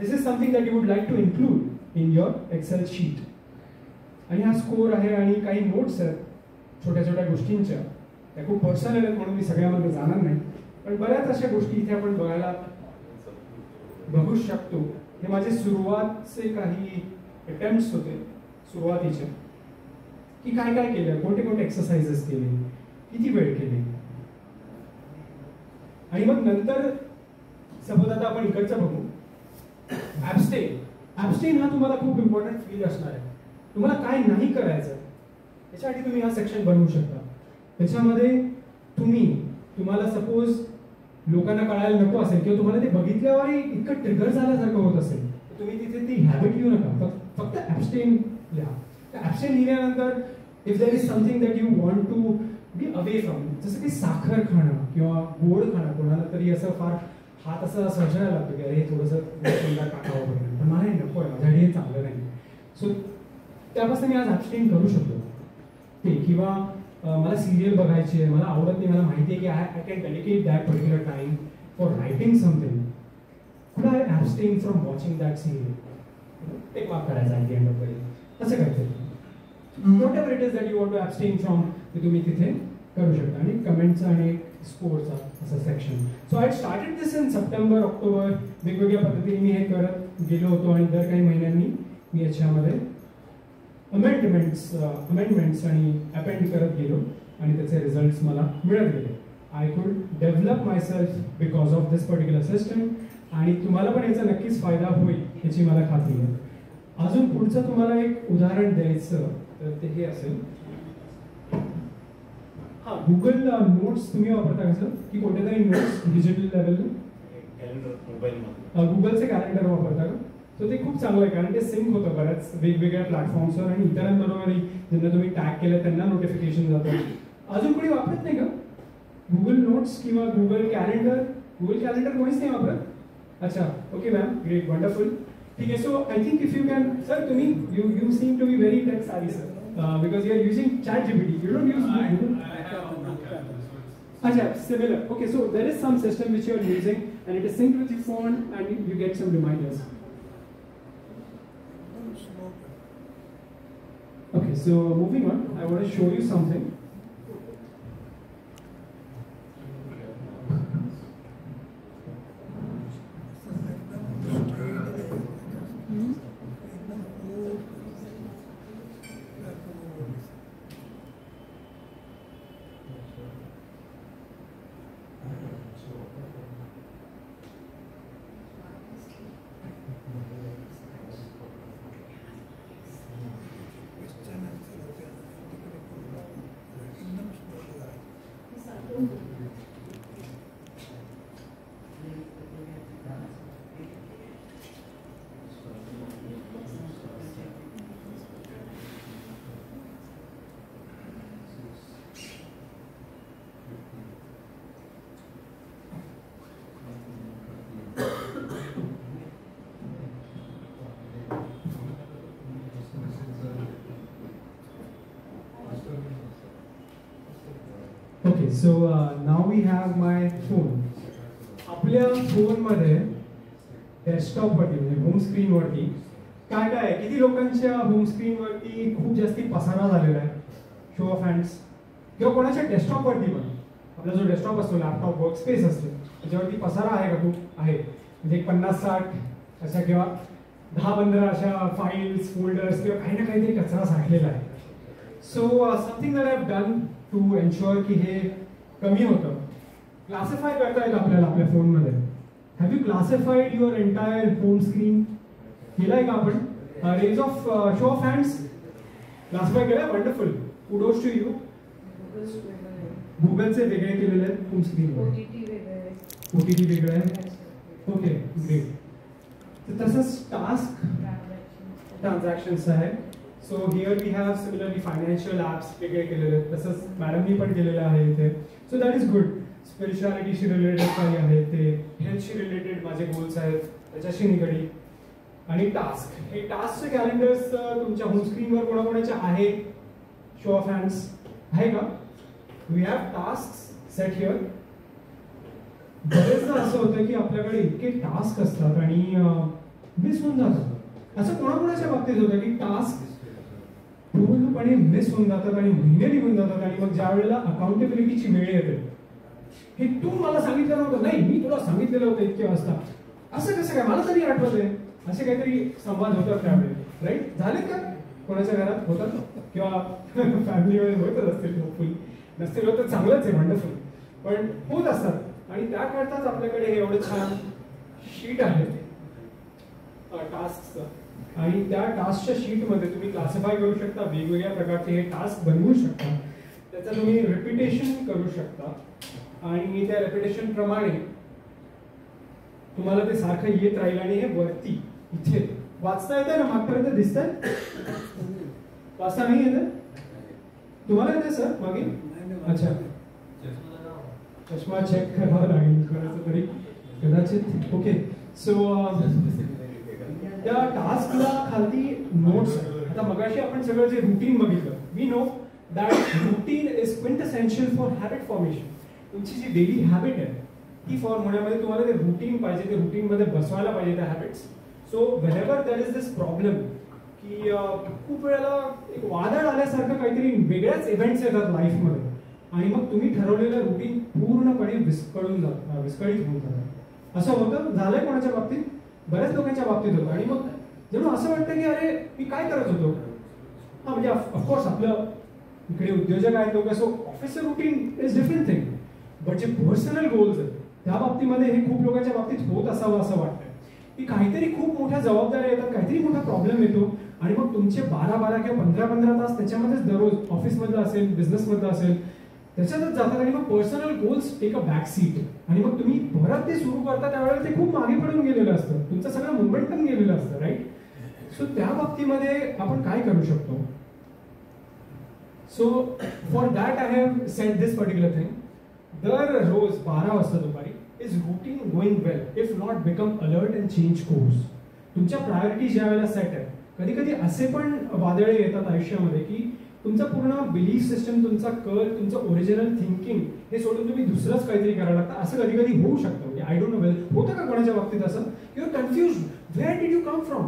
this is something that you would like to include in your Excel sheet. आणि हा स्कोर आहे आणि काही नोट्स आहेत छोट्या छोट्या गोष्टींच्या, त्या खूप पर्सनल आहेत म्हणून मी सगळ्यामध्ये जाणार नाही, पण बऱ्याच अशा गोष्टी इथे आपण बघू शकतो. हे माझे सुरुवातचे काही अटेम्प्ट्स होते सुरुवातीचे, की काय काय केलं, कोणते कोणते एक्सरसाइजेस केले, किती वेळ केले. आणि मग नंतर सपोज आता आपण इकडचं बघू, ॲब्स्टेन हा तुम्हाला खूप इम्पॉर्टंट फील असणार आहे. तुम्हाला काय नाही करायचं याच्यासाठी तुम्ही हा सेक्शन बनवू शकता. त्याच्यामध्ये तुम्हाला सपोज लोकांना कळायला नको असेल किंवा तुम्हाला ते बघितल्यावर इतकं ट्रिगर झाल्यासारखं होत असेल तर तुम्ही तिथे ती हॅबिट लिहू नका, फक्त ॲब्स्टेन लिहा. ॲब्स्टेन लिहिल्यानंतर if there is something that you want to be away from, जसं की साखर खाणं किंवा गोड खाणं, कोणाला तरी असं फार हात असा सर्जनायला लागतो की अरे हे थोडंसं टाकावं वगैरे, पण मला हे नको आहे, माझ्यासाठी हे चांगलं नाही. सो त्यापासून मी आज ॲब्स्टेन करू शकतो ते. किंवा मला सिरियल बघायची आहे, मला आवडत नाही, मला माहिती आहे की I can dedicate that particular time for writing something. Could I abstain from watching that serial? एक माफ करायचा at the end of the day, असं काहीतरी whatever it is that you want to abstain from, ते तुम्ही तिथे करू शकता. आणि कमेंटचा आणि स्पोर्टचा असं section. So I started this in September October. वेगवेगळ्या पद्धतीने मी हे करत गेलो होतो आणि दर काही महिन्यांनी मी याच्यामध्ये अमेंडमेंट्स आणि अपेंड करत गेलो आणि त्याचे रिझल्ट्स मला मिळत गेले. I could develop my self because of this particular system. आणि तुम्हाला पण याचा नक्कीच फायदा होईल याची मला खात्री आहे. अजून पुढचं तुम्हाला एक उदाहरण द्यायचं तर ते हे असेल. हां, गुगल नोट्स तुम्ही वापरता का सर? की कोणत्या तरी नोट्स डिजिटल लेवलला? गुगलचे कॅलेंडर वापरता का? सो ते खूप चांगलं आहे कारण ते सिंक होतं बऱ्याच वेगवेगळ्या प्लॅटफॉर्म्सवर आणि इतरांबरोबरही ज्यांना तुम्ही टॅग केलं त्यांना नोटिफिकेशन जातं. अजून कोणी वापरत नाही का गुगल नोट्स किंवा गुगल कॅलेंडर? गुगल कॅलेंडर कोणीच नाही वापरत? अच्छा, ओके मॅम, ग्रेट, वंडरफुल. ठीक आहे. So I think if you can sir, तुम्ही you seem to be very tech savvy sir, because you are using ChatGPT. You don't use Google. Acha, similar. Okay, so there is some system which you are using and it is synced with your phone and you get some reminders. Okay, so moving on, I want to show you something. Okay, so now we have my phone. आपल्या फोनमध्ये डेस्कटॉपवरती म्हणजे home स्क्रीनवरती काय काय आहे? किती लोकांच्या home स्क्रीनवरती खूप जास्ती पसारा झालेला आहे? Show of hands. किंवा कोणाच्या डेस्कटॉपवरती पण आपला जो डेस्कटॉप असतो, लॅपटॉप, वर्क स्पेस असते, त्याच्यावरती पसारा आहे का? खूप आहे. म्हणजे 50-60 अशा किंवा 10-15 अशा फाईल्स, फोल्डर्स किंवा काही ना काहीतरी कचरा साठलेला आहे. So something that I have done to ensure की हे कमी होतं. क्लासिफाय करता येतं आपल्याला आपल्या फोनमध्ये. Have you classified your entire home screen? केलंय का आपण? Raise of show of hands classify केलंय? Wonderful, kudos to you. गुगलचे वेगळे केलेले आहेत होम स्क्रीनवर. OTT वेगळे आहे. Okay, great. तर तसंच टास्क ट्रान्झॅक्शन्स आहे. So here we have similarly financial apps वेगळे केलेले आहेत. तसंच मॅडमनी पण केलेलं आहे इथे. So that is good. स्पिरिच्युअलिटीशी रिलेटेड काही आहे ते, हेल्थशी रिलेटेड माझे गोल्स आहेत त्याच्याशी निगडीत. आणि टास्क, हे टास्कचे कॅलेंडर्स तुमच्या होम स्क्रीनवर कोणाकोणाचे आहेत? शो ऑफ हँड्स आहे का? We have task set here. बरेचदा असं होतं की आपल्याकडे इतके टास्क असतात आणि मिस होऊन जातात. असं कोणाकोणाच्या बाबतीत होतं की टास्क पूर्णपणे मिस होऊन जातात आणि महिने निघून जातात आणि मग ज्या वेळेला अकाउंटेबिलिटीची वेळ येते, हे तू मला सांगितलं नव्हतं, नाही मी तुला सांगितलेलं होतं इतक्या वाजता, असं कसं काय, मला तरी आठवत आहे, असे काहीतरी संवाद होतात त्यावेळेस. राईट? झाले का कोणाच्या घरात? होतात किंवा फॅमिलीमध्ये होतच असतील. होपफुली नसतील होत तर चांगलंच आहे, वंडरफुल, पण होत असतात. आणि त्याकरताच आपल्याकडे हे एवढं छान शीट आहे टास्कचं. आणि त्या टास्कच्या शीटमध्ये तुम्ही क्लासिफाय करू शकता, वेगवेगळ्या प्रकारचे हे टास्क बनवू शकता, त्याचं तुम्ही रिपिटेशन करू शकता आणि त्या रिपिटेशन प्रमाणे तुम्हाला ते सारखं येत राहील. आणि हे वरती इथे वाचता येतं ना, मागपर्यंत दिसतंय? वाचता नाही येतं तुम्हाला? येते सर मागे? अच्छा, चष्मा चेक करावा लागेल कोणाचं तरी. कदाचित. ओके, सो त्या टास्कला खाली नोट्स. आता मगाशी आपण सगळं जे रुटीन बघितलं, we know that routine is quintessential for habit formation. तुमची जी डेली हॅबिट आहे ती फॉर्म होण्यामध्ये तुम्हाला ते रुटीन पाहिजे, ते रुटीनमध्ये बसवायला पाहिजे त्या habits. So whenever there is this problem की खूप वेळेला एक वादळ आल्यासारखं काहीतरी वेगळ्याच इव्हेंट्स येतात लाईफमध्ये आणि मग तुम्ही ठरवलेलं रुटीन पूर्णपणे विस्कळीत होऊन जातं. असं होतं, झालंय कोणाच्या बाबतीत, बऱ्याच लोकांच्या बाबतीत होतं. आणि मग जणू असं वाटतं की अरे मी काय करत होतो. हा म्हणजे ऑफकोर्स आपलं इकडे उद्योजक आहेत लोक, सो ऑफिसचं routine is different thing, but जे पर्सनल गोल्स आहेत त्या बाबतीमध्ये हे खूप लोकांच्या बाबतीत होत असावं असं वाटतं की काहीतरी खूप मोठ्या जबाबदाऱ्या येतात, काहीतरी मोठा प्रॉब्लेम येतो आणि मग तुमचे 12 किंवा 15 तास त्याच्यामध्येच दररोज ऑफिसमधलं असेल, बिझनेसमधलं असेल, त्याच्यातच जातात आणि मग personal goals take a back seat आणि मग तुम्ही परत ते सुरू करता त्यावेळेला ते खूप मागे पडून गेलेलं असतं, तुमचं सगळं मोमेंटम गेलेलं असतं, राईट. सो त्या बाबतीमध्ये आपण काय करू शकतो. So for that I have set this particular thing. दररोज 12 वाजता दुपारी is routine going well, if not become alert and change course. तुमच्या प्रायोरिटी ज्या वेळेला सेट आहे, कधी कधी असे पण वादळे येतात आयुष्यामध्ये की तुमचा पूर्ण बिलीफ सिस्टम, तुमचा कल, तुमचं ओरिजिनल थिंकिंग हे सोडून तुम्ही दुसरंच काहीतरी करायला लागतं. असं कधी कधी होऊ शकतं. म्हणजे आय डोंट नो वेल होतं का कोणाच्या बाबतीत असं, you are confuse, where did you come from,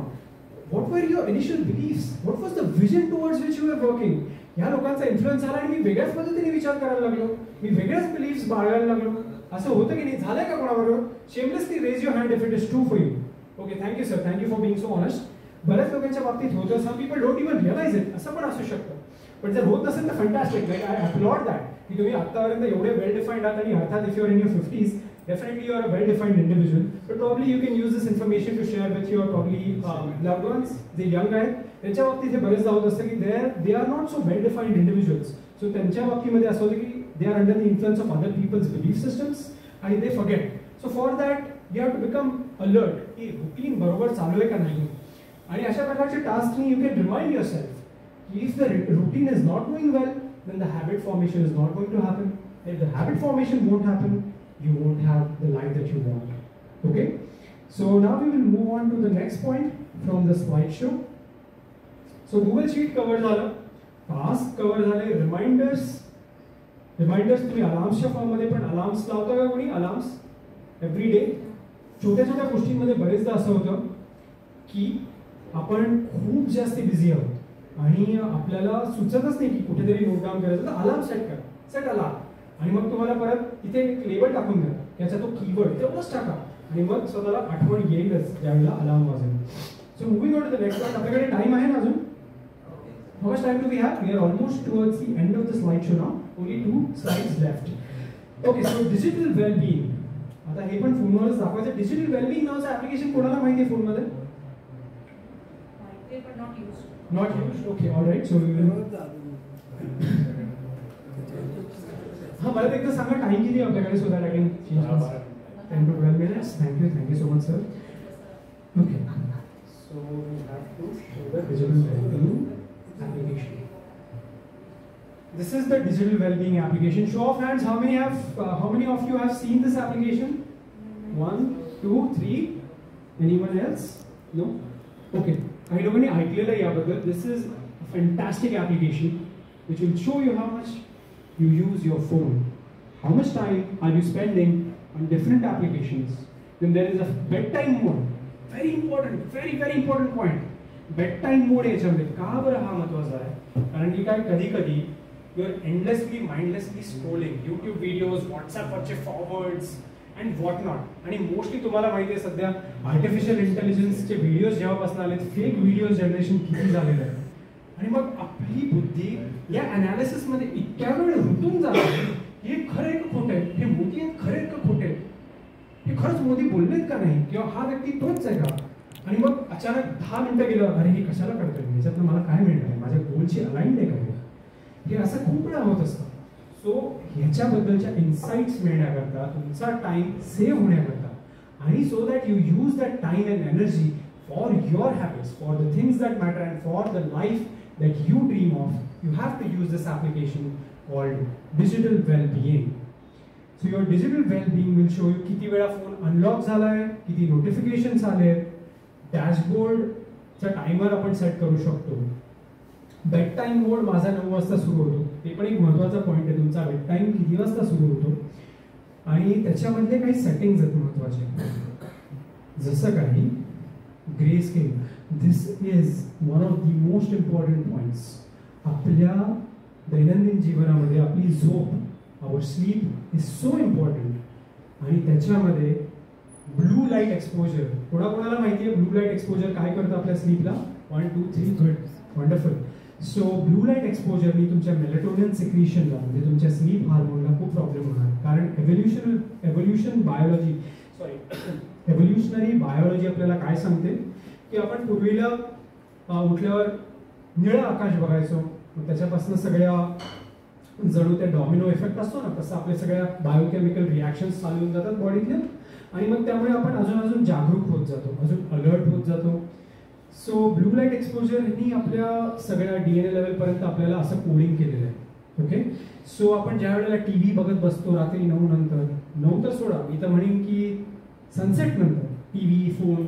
what were your initial beliefs, what was the vision towards which you are working. ह्या लोकांचा इन्फ्लुएन्स आला आणि मी वेगळ्याच पद्धतीने विचार करायला लागलो, मी वेगळ्याच बिलीफ्स बाळगायला लागलो. असं होतं की नाही, झालंय का कोणाबरोबर. Shamelessly raise your hand if it is true for you. Okay, thank you sir, thank you for being so honest. बऱ्याच लोकांच्या बाबतीत होतं, some people don't even realize it, असं पण असू शकतं. पण जर होत नसेल तर fantastic, like I upload that की तुम्ही आतापर्यंत एवढे वेल डिफाईंड आहात आणि अर्थात if you are in your 50s definitely you are a well defined individual, but probably you can use this information to share with your probably loved ones. The young guy त्यांच्या बाबतीत हे बरेचदा होत असतं की they are not so well defined individuals. So त्यांच्या बाबतीमध्ये असं होतं की they are under the influence of other people's belief systems and they forget. So for that you have to become alert की रुटीन बरोबर चालू आहे का नाही. आणि अशा प्रकारचे टास्कनी you can remind yourself if the routine is not going well, then the habit formation is not going to happen. If the habit formation won't happen, you won't have the life that you want. Okay, so now we will move on to the next point from the slideshow. So Google Sheet cover झालं, task cover झाले, reminders तुम्ही अलार्म्सच्या form मध्ये पण alarms लावता का कोणी. Alarms every day. छोट्या छोट्या गोष्टींमध्ये बरेचदा असं होतं की आपण खूप जास्त बिझी आहोत आणि आपल्याला सुचतच नाही की कुठेतरी नोट डाऊन करायचं, तर अलार्म सेट करा, सेट अलार्म. आणि मग तुम्हाला परत तिथे एक लेबल टाकून द्या, त्याचा तो कीवर्ड तेवढंच टाका आणि मग स्वतःला आठवण येईलच ज्यावेळेला अलार्म वाजेल. So moving on to the next point. आपल्याकडे टाइम आहे ना अजून. How much time do we have. We are almost towards the end of the slide show now. Only 2 slides left. Okay, so digital wellbeing. आता हे पण फोनवरच दाखवायचं. Digital wellbeing नावाचं ऍप्लिकेशन कोणाला माहिती आहे फोनमध्ये. Not used. Okay, alright. So we will हाँ मला एकदा सांगा टाइम किती आपल्याकडे so that I can change 10 to 12 minutes. Thank you so much, sir. Okay, so we have to show the digital well-being application. This is the digital well-being application. Show of hands, how many of you have seen this application? 1, 2, 3. Anyone else? No? Okay. काही लोकांनी ऐकलेलं आहे याबद्दल. This is a fantastic application which will show you how much you use your phone, how much time are you spending on different applications. Then there is a bedtime mode. Very important point. Bedtime mode याच्यामध्ये का बरं हा महत्त्वाचा आहे, कारण की काय कधी कधी you are endlessly mindlessly scrolling YouTube videos, WhatsApp वरचे forwards and what not. आणि मोस्टली तुम्हाला माहिती आहे सध्या आर्टिफिशियल इंटेलिजन्सचे व्हिडिओज जेव्हापासून आले, फेक व्हिडिओ जनरेशन किती झालेलं आहे आणि मग आपली बुद्धी या अनालिसिस मध्ये इतक्या वेळ रुतून जाते. हे खरं का खोटं आहे, हे मोदी आहेत खरे का खोटे, हे खरंच मोदी बोललेत का नाही, किंवा हा व्यक्ती तोच आहे का. आणि मग अचानक 10 मिनिटं गेलं, अरे हे कशाला करतोय, ह्याच्यातनं मला काय मिळणार आहे, माझ्या गोलची अलाइंड आहे का. हे असं खूप वेळा होत असतं. सो ह्याच्याबद्दलच्या इन्साइट्स मिळण्याकरता, तुमचा टाइम सेव्ह होण्याकरता आणि so that you use that time and energy for your habits, for the things that matter and for the life that you dream of, you have to use this application called digital well-being. So your digital wellbeing will show you किती वेळा phone unlock झालाय, किती notifications आले, डॅशबोर्डचा timer आपण set करू शकतो. Bed time मोड माझा 9 वाजता सुरू होतो, ते पण एक महत्त्वाचा पॉईंट आहे. तुमचा बेड टाईम किती वाजता सुरू होतो आणि त्याच्यामधले काही सेटिंग्ज आहेत महत्त्वाचे, जसं काही grey scale. This is one of the most important points. आपल्या दैनंदिन जीवनामध्ये आपली झोप, आवर स्लीप इज सो इम्पॉर्टंट आणि त्याच्यामध्ये ब्लू लाईट एक्सपोजर. कोणाकोणाला माहिती आहे ब्लू लाईट एक्सपोजर काय करतं आपल्या स्लीपला? 1 2 3 good, wonderful. So blue light एक्सपोजरनी तुमच्या मेलेटोनिन सिक्रीशनला म्हणजे तुमच्या स्लीप हार्मोनला खूप प्रॉब्लेम होणार. कारण एव्होल्युशनरी बायोलॉजी आपल्याला काय सांगते की आपण पूर्वीला उठल्यावर निळं आकाश बघायचो, त्याच्यापासून सगळ्या जणू त्या डॉमिनो इफेक्ट असतो ना, तसं आपल्या सगळ्या बायोकेमिकल रिॲक्शन्स चालू होऊन जातात बॉडीतल्या आणि मग त्यामुळे आपण अजून जागरूक होत जातो, अजून अलर्ट होत जातो. सो ब्लू लाईट एक्सपोजरनी आपल्या सगळ्या DNA लेवलपर्यंत आपल्याला असं कोडिंग केलेलं आहे. ओके, सो आपण ज्या वेळेला TV बघत बसतो रात्री 9 नंतर, 9 तर सोडा, मी तर म्हणेन की सनसेट नंतर TV, फोन,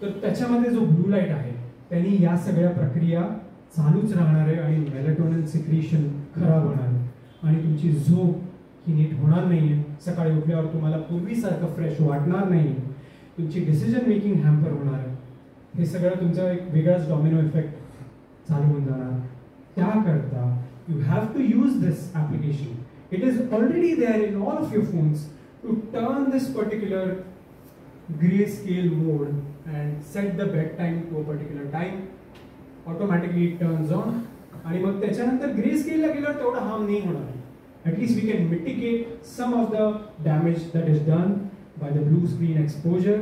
तर त्याच्यामध्ये जो ब्लू लाईट आहे त्यांनी या सगळ्या प्रक्रिया चालूच राहणार आहे आणि मेलेटोनिन सिक्रीशन खराब होणार आहे आणि तुमची झोप ही नीट होणार नाही आहे. सकाळी उठल्यावर तुम्हाला पूर्वीसारखं फ्रेश वाटणार नाही, तुमची डिसिजन मेकिंग हॅम्पर होणार आहे. हे सगळं तुमचा एक वेगळाच डॉमिनो इफेक्ट चालू होऊन जाणार. त्याकरता you have to use this application. It is already there in all of your phones to turn this particular grey scale mode and set the bed time to a particular time. Automatically it turns on आणि मग त्याच्यानंतर grey स्केलला गेल्यावर तेवढा harm नाही होणार. At least we can mitigate some of the damage that is done by the blue screen exposure.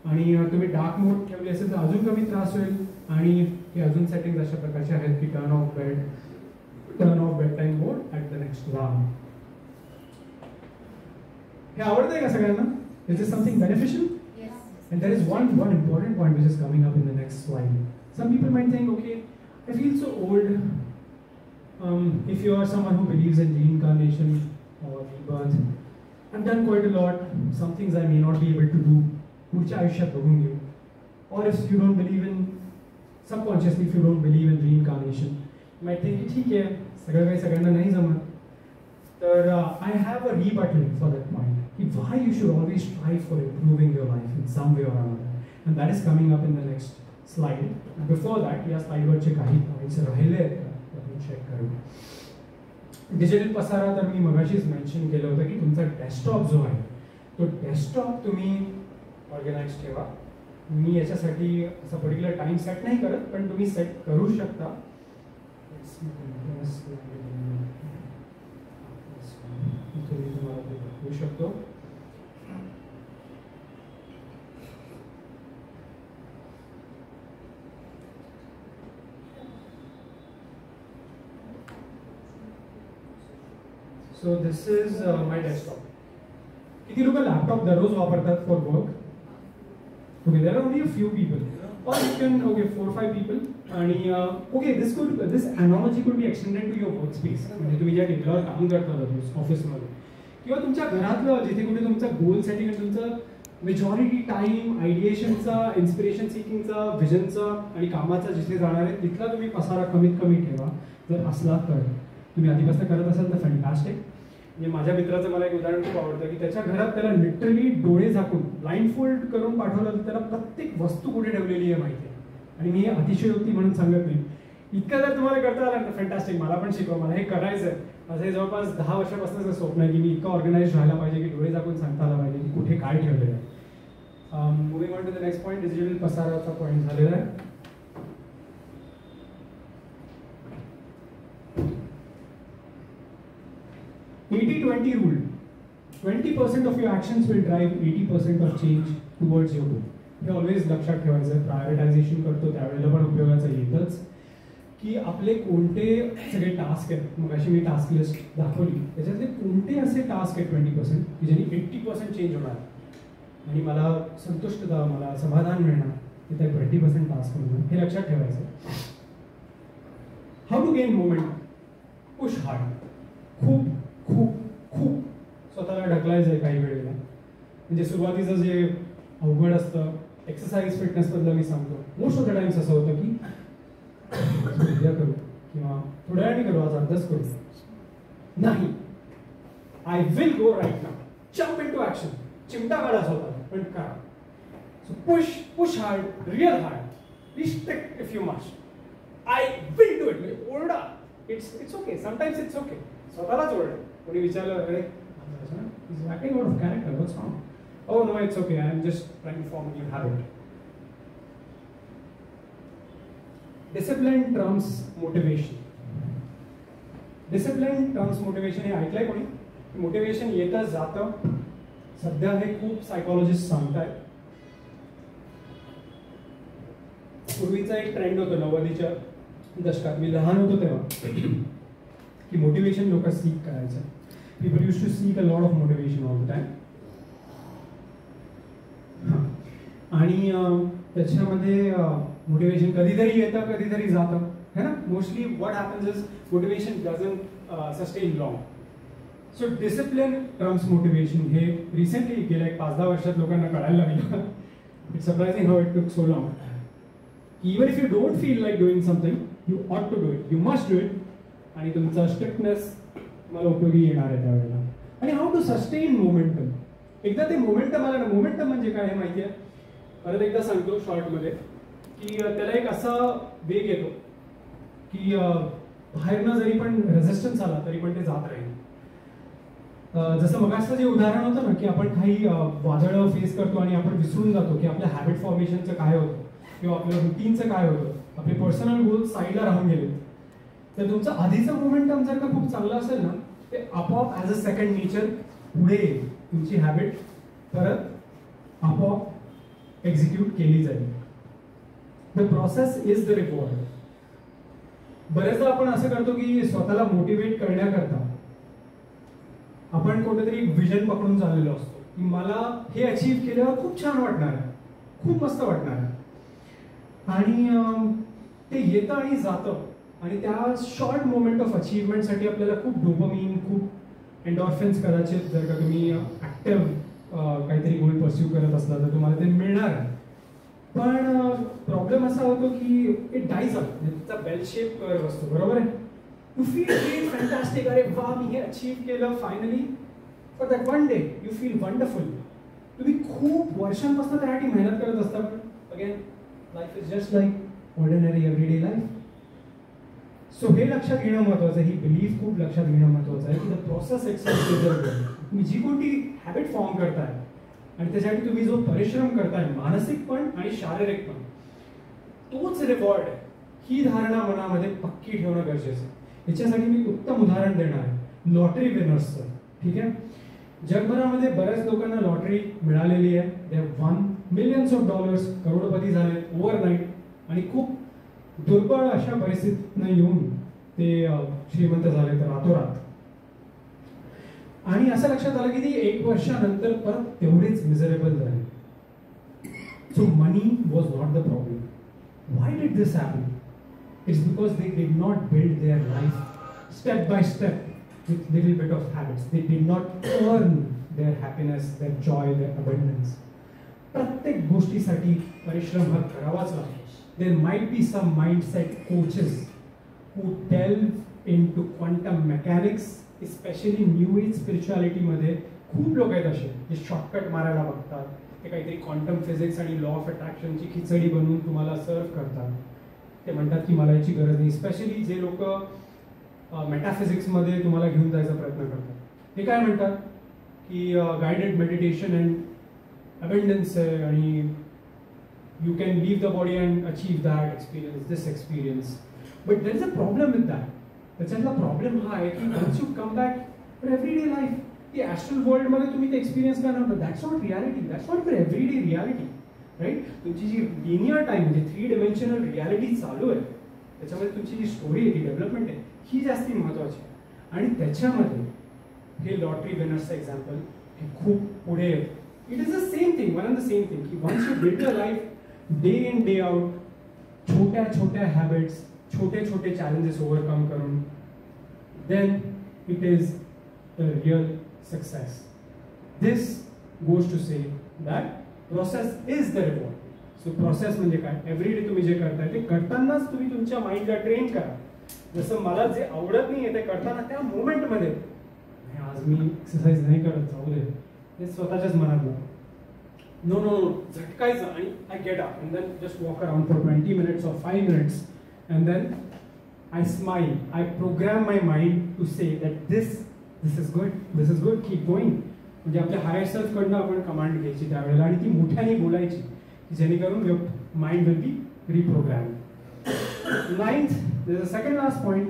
आणि तुम्ही dark मोड ठेवले असेल तर अजून कमी त्रास होईल. आणि हे अजून सेटिंग्स अशा प्रकारचे आहेत की turn off bed time mode at the next alarm. हे आवडतंय का सगळ्यांना? Is it something beneficial? And there is one important point which is coming up in the next slide. Some people might think, okay, I feel so old. If you are someone who believes in reincarnation or rebirth, I've done quite a lot. Some things I may not be able to do. पुढच्या आयुष्यात बघून घेऊ. Or if you don't believe in, subconsciously if you don't believe in reincarnation, you might think, ठीक आहे, सगळं काही सगळ्यांना नाही जमत. तर I have a rebuttal for that point. Why you should always strive for improving your life in some way or another, and that is coming up in the next slide. Before that, या स्लाइडवरचे काही points राहिले आहेत का आपण check करू. Digital पसारा तर मी मगाशीच मेन्शन केलं होतं की तुमचा डेस्कटॉप जो आहे तो डेस्कटॉप तुम्ही ऑर्गनाइज ठेवा. मी याच्यासाठी असा पर्टिक्युलर टाइम सेट नाही करत, पण तुम्ही सेट करू शकता. होऊ शकतो. So this is my desktop. किती लोक लॅपटॉप दररोज वापरतात for work? Okay, there are only a few people or you can, okay, 4-5 people. आणि okay, this analogy could be extended to your workspace. म्हणजे तुम्ही ज्या टेबलवर काम करता रोज ऑफिसमध्ये किंवा तुमच्या घरातलं जिथे कुठे तुमचा गोल सेटिंग आणि तुमचं मेजॉरिटी टाइम आयडिएशनचा, इन्स्पिरेशन सिकिंगचा, विजनचा आणि कामाचा जिथे जाणार आहे तिथला तुम्ही पसारा कमीत कमी ठेवा. जर असला तर तुम्ही आधीपासून करत असाल तर फॅन्टास्टिक. म्हणजे माझ्या मित्राचं मला एक उदाहरण खूप आवडतं की त्याच्या घरात त्याला लिटरली डोळे झाकून ब्लाइंड फोल्ड करून पाठवलं तर त्याला प्रत्येक वस्तू कुठे ठेवलेली आहे माहिती आहे. आणि मी अतिशयोक्ती म्हणून सांगत नाही. इतकं जर तुम्हाला करता आलं तर फॅन्टास्टिक, मला पण शिकवा, मला हे करायचं आहे. माझं हे जवळपास 10 वर्षापासूनचं स्वप्न आहे की मी इतकं ऑर्गनाइज राहायला पाहिजे की डोळे झाकून सांगता आला पाहिजे की कुठे काय ठेवलेलं आहे. Moving on to the next point, digital पसाराचा पॉईंट झालेला आहे. (80-20 rule). 20% of your actions will drive 80% of change towards your goal. हे ऑलवेज लक्षात ठेवायचं. प्रायोरिटायझेशन करतो त्यावेळेला पण उपयोगाचं येतच की आपले कोणते सगळे टास्क आहेत. मग अशी मी टास्क लिस्ट दाखवली, त्याच्यातले कोणते असे टास्क आहेत 20% की ज्यांनी 80% चेंज होणार आणि मला संतुष्टता, मला समाधान मिळणार, ते त्या 20% टास्क म्हणून हे लक्षात ठेवायचं. How to gain moment? Push hard. खूप खूप खूप स्वतःला ढकलायचं आहे काही वेळेला. म्हणजे सुरुवातीचं जे अवघड असतं एक्सरसाइज फिटनेसमधलं मी सांगतो, मोस्ट ऑफ द टाइम्स असं होतं की उद्या करू किंवा थोड्या वेळाने करू, आज अर्धच करू. नाही, I will go right now, jump into action. चिमटा काढा स्वतः पण करा. So push hard, real hard, restrict if you must. I will do it. ओरडा, it's okay, sometimes it's okay. स्वतःलाच ओरडा. कोणी विचारलं अरे is acting out of character, what's wrong? Oh no, it's okay. I am just trying to form a new habit. Discipline trumps motivation. Discipline trumps motivation हे ऐकलंय कोणी? Motivation येतं जातं. सध्या हे खूप सायकोलॉजिस्ट सांगतायत. पूर्वीचा एक ट्रेंड होतं 90च्या दशकात, मी लहान होतो तेव्हा, की मोटिवेशन लोक सीक करायचं. People used to seek a lot of motivation all the time. आणि त्याच्यामध्ये मोटिवेशन कधीतरी येतं कधीतरी जातं है ना. Mostly what happens is motivation doesn't sustain long. So discipline trumps motivation हे रिसेंटली गेल्या 5-10 वर्षात लोकांना कळायला लागलं. It's surprising how it took so long. Even if you don't feel like doing something, you ought to do it, you must do it. आणि तुमचा strictness तुम्हाला उपयोगी येणार आहे त्यावेळेला. आणि हाऊ टू सस्टेन मोमेंटम. एकदा ते मोमेंटम आलं ना, मोमेंटम म्हणजे काय हे माहिती आहे. परत एकदा सांगतो शॉर्टमध्ये की त्याला एक असा वेग येतो की बाहेरनं जरी पण रेझिस्टन्स आला तरी पण ते जात राहील. जसं मगाचं जे उदाहरण होतं ना की आपण काही वादळं फेस करतो आणि आपण विसरून जातो की आपल्या हॅबिट फॉर्मेशनचं काय होतं किंवा आपल्या रुटीनचं काय होतं, आपले पर्सनल गोल्स साईडला राहून गेले. तर तुमचं आधीचं मोमेंटम जर का खूप चांगलं असेल ना, ते आपोआप ॲज अ सेकंड नेचर पुढे येईल. तुमची हॅबिट परत आपोआप एक्झिक्यूट केली जाईल. The process is the reward. बरेचदा आपण असं करतो की स्वतःला मोटिवेट करण्याकरता आपण कुठेतरी विजन पकडून चाललेलो असतो की मला हे अचीव केल्यावर खूप छान वाटणार आहे, खूप मस्त वाटणार आहे. आणि ते येतं आणि जातं. आणि त्या शॉर्ट मोमेंट ऑफ अचीवमेंटसाठी आपल्याला खूप डोपामिन, खूप एन्डॉर्फिन्स कदाचित जर का तुम्ही ॲक्टिव्ह काहीतरी गोल परस्यू करत असला तर तुम्हाला ते मिळणार आहे. पण प्रॉब्लेम असा होतो की इट डाईज आउट. त्याचा बेल शेप कर्व असतो, बरोबर आहे. यू फील ग्रेट, फॅन्टॅस्टिक, अरे वा मी हे अचीव केलं finally. For that one day you feel wonderful. तुम्ही खूप वर्षांपासून त्यासाठी मेहनत करत असता, पण again life is just like ordinary everyday life. So हे लक्षात घेणं महत्त्वाचं आहे, ही बिलीफ खूप लक्षात घेणं महत्त्वाचं आहे की द प्रोसेस एक्सेप्ट. तुम्ही जी कोणती हॅबिट फॉर्म करताय आणि त्यासाठी तुम्ही जो परिश्रम करताय मानसिक पण आणि शारीरिक पण, तोच रिवॉर्ड आहे. ही धारणा मनामध्ये पक्की ठेवणं गरजेचं आहे. याच्यासाठी मी उत्तम उदाहरण देणार आहे लॉटरी विनर्सचं. ठीक आहे, जगभरामध्ये बऱ्याच लोकांना लॉटरी मिळालेली आहे. They have one millions of dollars, crorepati झाले ओव्हरनाईट. आणि खूप दुर्बळ अशा परिस्थितीतनं येऊन ते श्रीमंत झाले तर रातोरात. आणि असं लक्षात आलं की ती 1 वर्षानंतर परत तेवढेच मिझरेबल झाले. So money was not the problem. Why did this happen? It's because they did not build their life step by step with little bit of habits. They did not earn their happiness, their joy, their abundance. प्रत्येक गोष्टीसाठी परिश्रम हा करावाच लागतो. There might be some mindset coaches who delve into quantum mechanics, especially new age spirituality मध्ये खूप लोक आहेत असे जे शॉर्टकट मारायला बघतात. ते काहीतरी क्वांटम फिजिक्स आणि लॉ ऑफ अट्रॅक्शनची खिचडी बनवून तुम्हाला सर्व करतात. ते म्हणतात की मला याची गरज नाही. स्पेशली जे लोक मेटाफिजिक्समध्ये तुम्हाला घेऊन जायचा प्रयत्न करतात, ते काय म्हणतात की गायडेड मेडिटेशन अँड अबंडन्स आहे आणि you can leave the body and achieve that experience, this experience. But there is a problem with that. त्याच्यातला प्रॉब्लेम हा आहे की once you come back for everyday life, ती ॲस्ट्रल वर्ल्डमध्ये तुम्ही ते एक्सपिरियन्स करणार, but that's not reality. That's not your everyday reality, right? तुमची जी लिनियर टाइम म्हणजे 3 dimensional रियालिटी चालू आहे त्याच्यामध्ये तुमची जी स्टोरी आहे, ती डेव्हलपमेंट आहे, ही जास्ती महत्त्वाची आहे. आणि त्याच्यामध्ये हे लॉटरी विनर्सचं एक्झाम्पल हे खूप पुढे आहे. It is the same thing, one and the same thing की once you build your life day in day out, छोट्या छोट्या हॅबिट्स, छोटे छोटे चॅलेंजेस ओव्हरकम करून, then it is the real success. This goes to say that process is the reward. So process म्हणजे काय, everyday तुम्ही जे करताय ते करतानाच तुम्ही तुमच्या माइंडला ट्रेन करा. जसं मला जे आवडत नाही ते करताना त्या मोमेंटमध्ये आज मी एक्सरसाइज नाही करत, जाऊ दे, हे स्वतःच्याच मनात नो नो झटकायचं आणि I get up and then just walk around for 20 minutes or 5 minutes and then I smile. I program my mind to say that this is good, keep going. म्हणजे आपल्या हायर सेल्फ कडनं आपण command घ्यायची त्यावेळेला आणि ती मोठ्याने बोलायची जेणेकरून your mind will be reprogram. 9th, there's a second last point.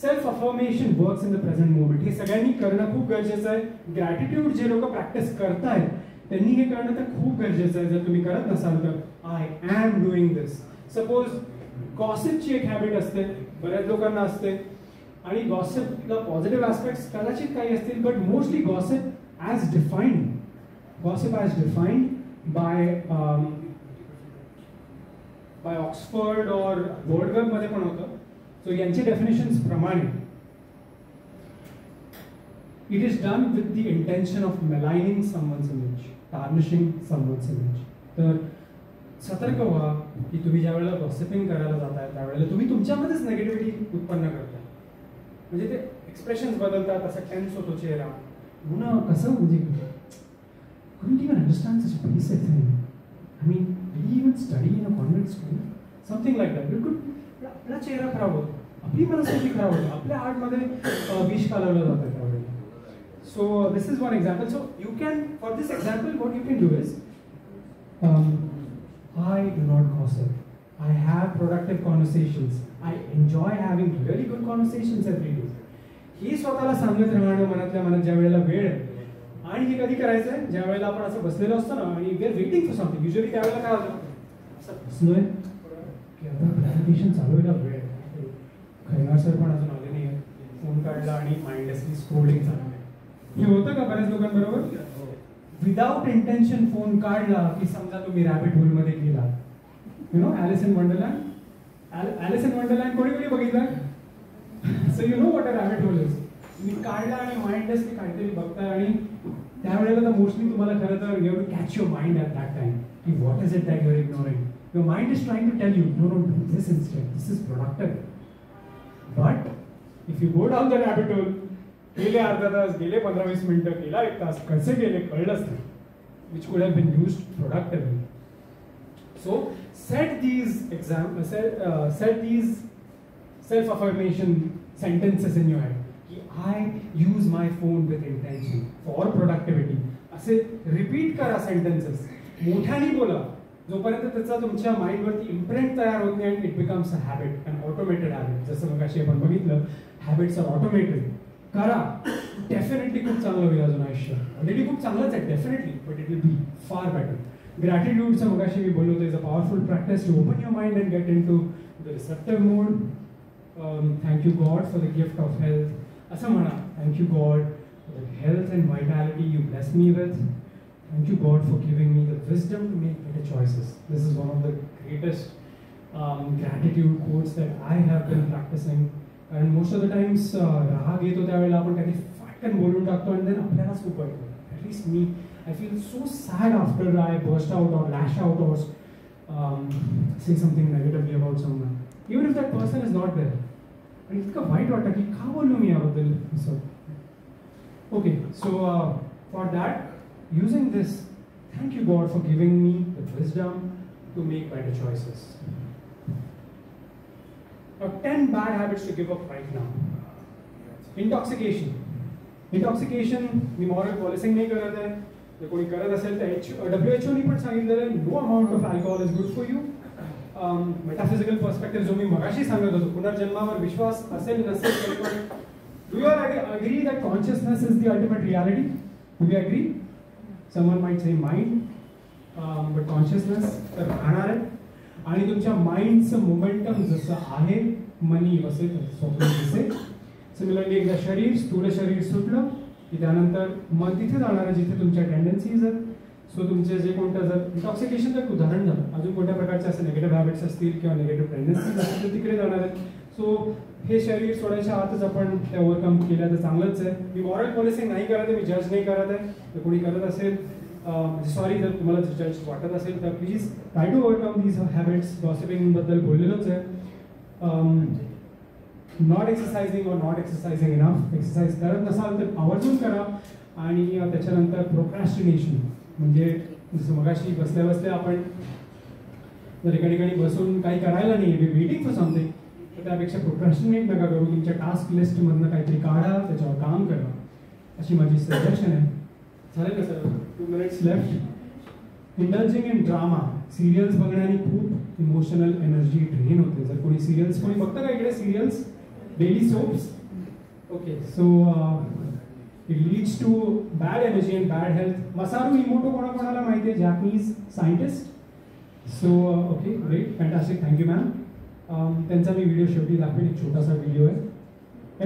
Self affirmation works in the present moment. हे सगळ्यांनी करणं खूप गरजेचं आहे. ग्रॅटिट्यूड जे लोक प्रॅक्टिस करतायत त्यांनी हे करणं तर खूप गरजेचं आहे. जर तुम्ही करत नसाल तर I am doing this. Suppose गॉसिपची एक हॅबिट असते, बऱ्याच लोकांना असते, आणि गॉसिपला पॉझिटिव्ह ऍस्पेक्ट्स कदाचित काही असतील, but mostly gossip as defined by Oxford और वर्ल्ड वेब मध्ये पण होतं. सो यांचे डेफिनेशन्स प्रमाणे it is done with the intention of maligning someone's image, tarnishing someone's image. तर सतर्क व्हा की तुम्ही ज्या वेळेला गॉसिपिंग करायला जाताय त्यावेळेला तुम्ही तुमच्यामध्येच नेगेटिव्हिटी उत्पन्न करताय. म्हणजे ते एक्सप्रेशन्स बदलतात, असा टेन्स होतो चेहरा. म्हणून कसं म्हणजे couldn't even understand such a basic thing. I mean, did he even study in a convent school? Something like that. आपला चेहरा खराब होतो, आपली मनस्थिती खराब होते, आपल्या हार्टमध्ये विष कालवलं जातं त्यावेळेला. So this is one example. So you can, for this example what you can do is I do not gossip. I have productive conversations. I enjoy having really good conversations every day. ही स्वतःला सांगत राहणं मनातल्या मनात ज्या वेळेला वेळ आहे. आणि हे कधी करायचं आहे ज्या वेळेला आपण असं बसलेलो असतो ना आणि we are waiting for something. Usually त्यावेळेला काय होतं, असं बसलोय की आता प्रेझेंटेशन चालू व्हायला वेळ, खैनार सर पण अजून आले नाही, फोन काढला आणि माइंडलेसली स्क्रोलिंग चालू आहे. हे होतं का बऱ्याच लोकांबरोबर? विदाउट इंटेन्शन फोन काढला की समजा तुम्ही रॅबिट होल मध्ये गेला. You know Alice in Wonderland कोणी कोणी बघितलं? So you know what a rabbit hole is. तुम्ही काढला आणि माइंडलेसली काहीतरी बघताय आणि त्यावेळेला तर मोस्टली तुम्हाला खरं तर you have to catch your mind at that time की what is it that you are ignoring. Your mind is trying to tell you no no do this instead, this is productive. But if you go down the rabbit hole, गेले अर्धा तास, गेले 15-20 मिनिटं, गेला 1 तास, कसे गेले कळलंच नाही, which could have been used productively. So set these self-affirmation sentences in your head. I use my phone with intention for productivity. असे रिपीट करा सेंटेन्सेस, मोठ्याने बोला जोपर्यंत त्याचा तुमच्या माइंडवरती इम्प्रिंट तयार होत नाही आणि it becomes a habit, an automated habit. जसं मगाशी आपण बघितलं, हॅबिट्स आर ऑटोमेटेड. करा, डेफिनेटली खूप चांगलं होईल अजून आयुष्य. ऑलरेडी खूप चांगलंच आहे definitely, but it will be far better. ग्रॅटिट्यूडचं मगाशी मी बोललो, is a powerful practice to open your mind and get into the receptive mode. Thank you God for the gift of health. असं म्हणा, thank you God for the health and vitality you bless me with. Thank you God for giving me the wisdom to make better choices. This is one of the greatest gratitude quotes that I have been practising. कारण most of the times राग येतो त्यावेळेला आपण काही फाटकन बोलून टाकतो आणि then आपल्यालाच खूप वाटतं. At least me I feel so sad after I burst out or lash out or say something negatively about someone, even if that person is not there. आणि इतकं वाईट वाटतं की का बोललो मी याबद्दल असं. Okay, so for that using this, thank you God for giving me the wisdom to make better choices. Now 10 bad habits to give up right now. Intoxication me moral policing नाही करत आहे. जर कोणी करत असेल तर WHO पण सांगितलेलं आहे, no amount of alcohol is good for you. Metaphysical perspective जो मी मगाशी सांगत होतो, पुनर्जन्मावर विश्वास असेल नसेल, do you agree that consciousness is the ultimate reality? Do you agree? Someone might say mind, but consciousness तर राहणार आहे. आणि तुमच्या माइंडचं मोमेंटम जसं आहे, मनी वसे स्वप्न दिसे. सिमिलरली एकदा शरीर, स्थूल शरीर सुटलं की त्यानंतर मन तिथे जाणार आहे जिथे तुमच्या टेंडन्सीज आहेत. सो तुमचे जे कोणतं, जर इंटॉक्सिकेशनचं एक उदाहरण झालं, अजून कोणत्या प्रकारचे असे निगेटिव्ह हॅबिट्स असतील किंवा निगेटिव्ह टेंडन्सीज असतील तर तिकडे जाणार आहेत. सो हे शरीर सोडायच्या आतच आपण ते ओव्हरकम केलं तर चांगलंच आहे. मी मॉरल पॉलिसिंग नाही करत आहे, मी जज नाही करत आहे. तर कोणी करत असेल सॉरी, जर तुम्हाला जज वाटत असेल तर please try to overcome these habits. Gossiping बद्दल बोललेलोच आहे. Not exercising or not exercising enough. Exercise करत नसाल तर आवर्जून करा. आणि त्याच्यानंतर प्रोक्रॅस्टिनेशन म्हणजे जसं मगाशी बसल्या बसल्या आपण जर एका ठिकाणी बसून काही करायला नाही, वेटिंग फॉर समथिंग, तर त्यापेक्षा प्रोक्रॅस्टिनेट नका करू. तुमच्या टास्क लिस्टमधनं काहीतरी काढा, त्याच्यावर काम करा, अशी माझी सजेशन आहे. चालेल ना sir? 2 minutes left. Indulging in drama. Serials बघण्याने खूप इमोशनल एनर्जी ड्रेन होते. जर कोणी सिरियल्स कोणी बघतं का इकडे serials, daily soaps? Okay, so it leads to bad energy and bad health. Masaru Emoto कोणाला माहिती आहे? Japanese scientist. So okay, great, fantastic, thank you ma'am. त्यांचा मी व्हिडिओ शेवटी दाखवेन, एक छोटासा व्हिडिओ आहे.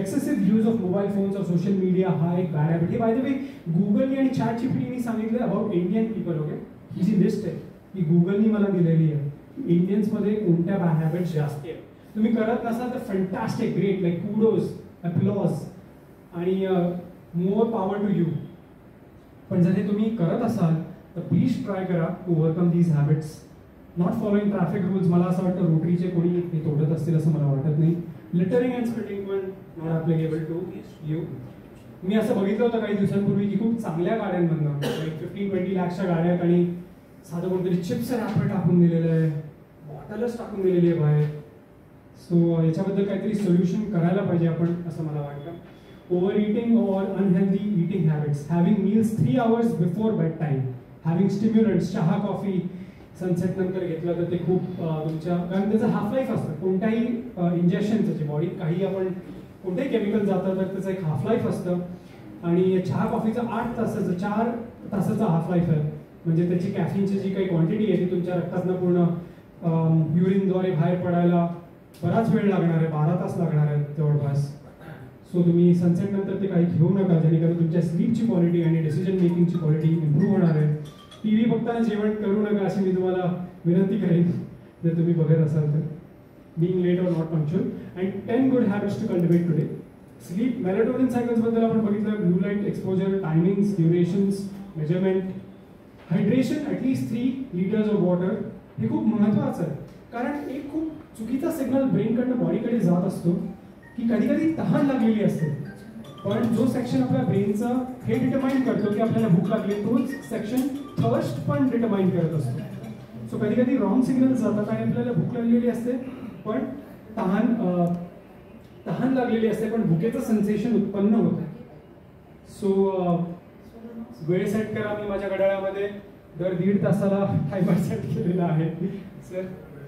Excessive use of mobile phones or social media हा एक बॅड हॅबिट. हे बाय द वे गुगलनी आणि ChatGPTनी सांगितलं अबाउट इंडियन पीपल. ओके, ही जी लिस्ट आहे ही गुगलनी मला दिलेली आहे. इंडियन्समध्ये कोणत्या बॅड हॅबिट्स जास्त आहेत. तुम्ही करत नसाल तर fantastic, great, like kudos, applause आणि मोर पॉवर टू यू. पण जर हे तुम्ही करत असाल तर प्लीज ट्राय करा to overcome these habits. Not following traffic rules. मला असं वाटतं रोटरीचे कोणी हे तोडत असतील असं मला वाटत नाही. लिटरिंग अँड स्पिटिंग पण नॉट ॲप्लिकेबल टू यू. मी असं बघितलं होतं काही दिवसांपूर्वी की खूप चांगल्या गाड्यांमधनं 15-20 लाखच्या गाड्या आहेत आणि साधं कोणतरी चिप्स रॅपर टाकून दिलेलं आहे, बॉटलच टाकून दिलेली आहे बाहेर. सो याच्याबद्दल काहीतरी सोल्युशन करायला पाहिजे आपण, असं मला वाटतं. Overeating or unhealthy eating habits, having meals 3 hours before bedtime, having stimulants, चहा, कॉफी सनसेट नंतर घेतलं तर ते खूप तुमच्या, कारण त्याचं हाफ लाईफ असतं. कोणत्याही इंजेक्शनचं जे बॉडीत काही आपण कोणतेही केमिकल जातं तर त्याचं एक हाफ लाईफ असतं. आणि चहा कॉफीचं 8 तासाचं 4 तासाचा हाफ लाईफ आहे. म्हणजे त्याची कॅफिनची जी काही क्वांटिटी आहे ती तुमच्या रक्तातनं पूर्ण युरिनद्वारे बाहेर पडायला बराच वेळ लागणार आहे, 12 तास लागणार आहेत जवळपास. सो तुम्ही सनसेट नंतर ते काही घेऊ नका, जेणेकरून तुमच्या स्लीपची क्वालिटी आणि डिसिजन मेकिंगची क्वालिटी इम्प्रूव्ह होणार आहे. TV बघताना जेवण करू नका अशी मी तुम्हाला विनंती करेन जर तुम्ही बघत असाल तर. बीइंग लेट और not punctual. And 10 good habits to cultivate today. Sleep melatonin सायकल्सबद्दल आपण बघितलं. Blue light exposure, timings, durations, measurement. Hydration, at least 3 liters of water. हे खूप महत्त्वाचं आहे, कारण एक खूप चुकीचा सिग्नल ब्रेनकडनं बॉडीकडे जात असतो की कधी कधी तहान लागलेली असते. पण जो सेक्शन आपल्या ब्रेनचं हे डिटरमाइन करतो की आपल्याला भूक लागली, तोच सेक्शन थर्स्ट पण डिटरमाइन करत असतो. सो कधी कधी रॉंग सिग्नल जातात आणि आपल्याला भूक लागलेली असते पण तहान लागलेली असते, पण भुकेचं सेन्सेशन उत्पन्न होतं. सो वेळ सेट करा. मी माझ्या घड्याळामध्ये दर 1.5 तासाला टायमर सेट केलेला आहे. Sir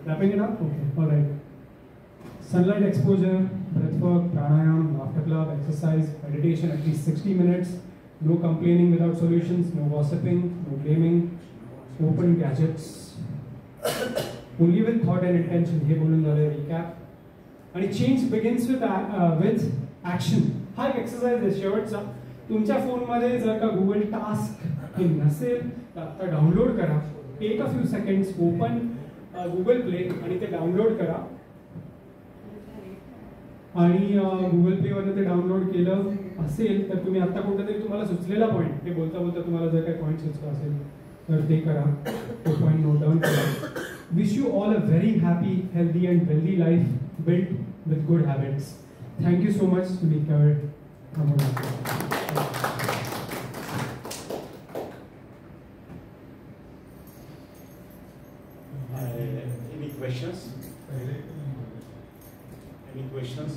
wrapping it up. Okay, alright. Sunlight exposure, breath work, pranayam, laughter club, exercise, meditation at least 60 minutes, no complaining without solutions, no gossiping, no blaming, open gadgets, only with thought and intention. हे बोलून झालं recap. आणि change begins with action. हा एक exercise आहे शेवटचा. तुमच्या फोनमध्ये जर का गुगल टास्क हे नसेल तर आता डाउनलोड करा. Take a few seconds, open Google Play आणि ते डाउनलोड करा. आणि गुगल प्लेवरनं ते डाउनलोड केलं असेल तर तुम्ही आत्ता कोणता तरी तुम्हाला सुचलेला पॉईंट, ते बोलता बोलता तुम्हाला जर काही पॉईंट सुचला असेल तर ते करा, तो पॉईंट नोट डाऊन करा. Wish you all a very happy, healthy and wealthy life built with good habits. Thank you so much to be covered. Any questions? Any questions?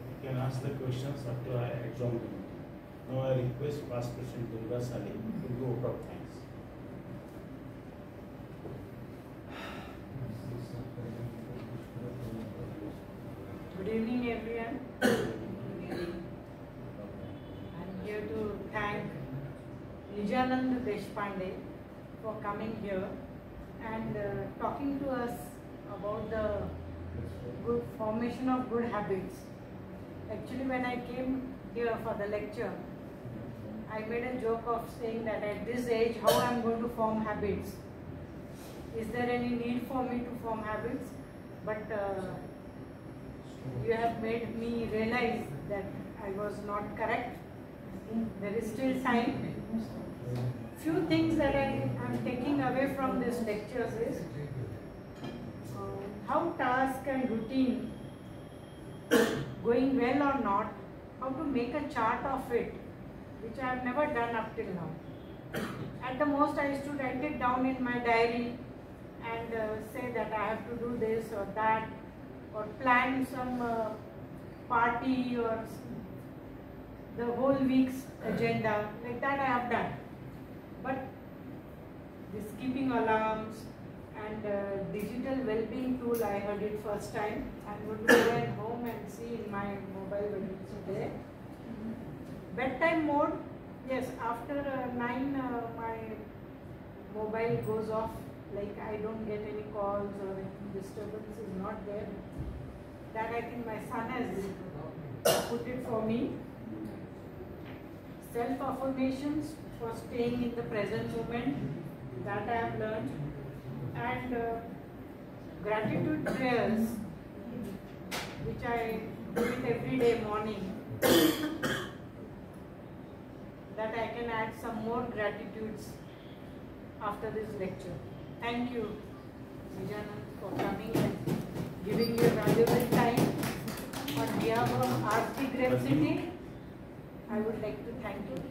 You can ask the questions after I examine. Now I request Past President Durga Salim to do vote of thanks. Good evening, everyone. I'm here to thank Nijanand Deshpande for coming here and talking to us about the good formation of good habits. Actually, when I came here for the lecture, I made a joke of saying that at this age, how I'm going to form habits? Is there any need for me to form habits? but you have made me realize that I was not correct. There is still time. Few things that I am taking away from this lectures is how task and routine going well or not, how to make a chart of it, which I have never done up till now. At the most I used to write it down in my diary and say that I have to do this or that, or plan some party or the whole week's agenda, like that I have done. But this keeping alarms and digital well-being tool, I heard it first time. I'm going to go at home and see in my mobile when it's there. Bedtime mode, yes, after 9 my mobile goes off, like I don't get any calls or any disturbance is not there. That I think my son has put it for me. Self-affirmations for staying in the present moment, that I have learned. And gratitude prayers, which I do it every day morning, that I can add some more gratitudes after this lecture. Thank you, Nijanand, for coming and giving your valuable time. On behalf of RC Grape City, I would like to thank you.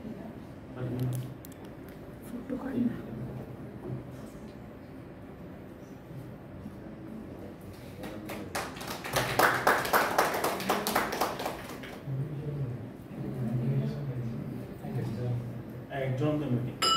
I adjourn the meeting.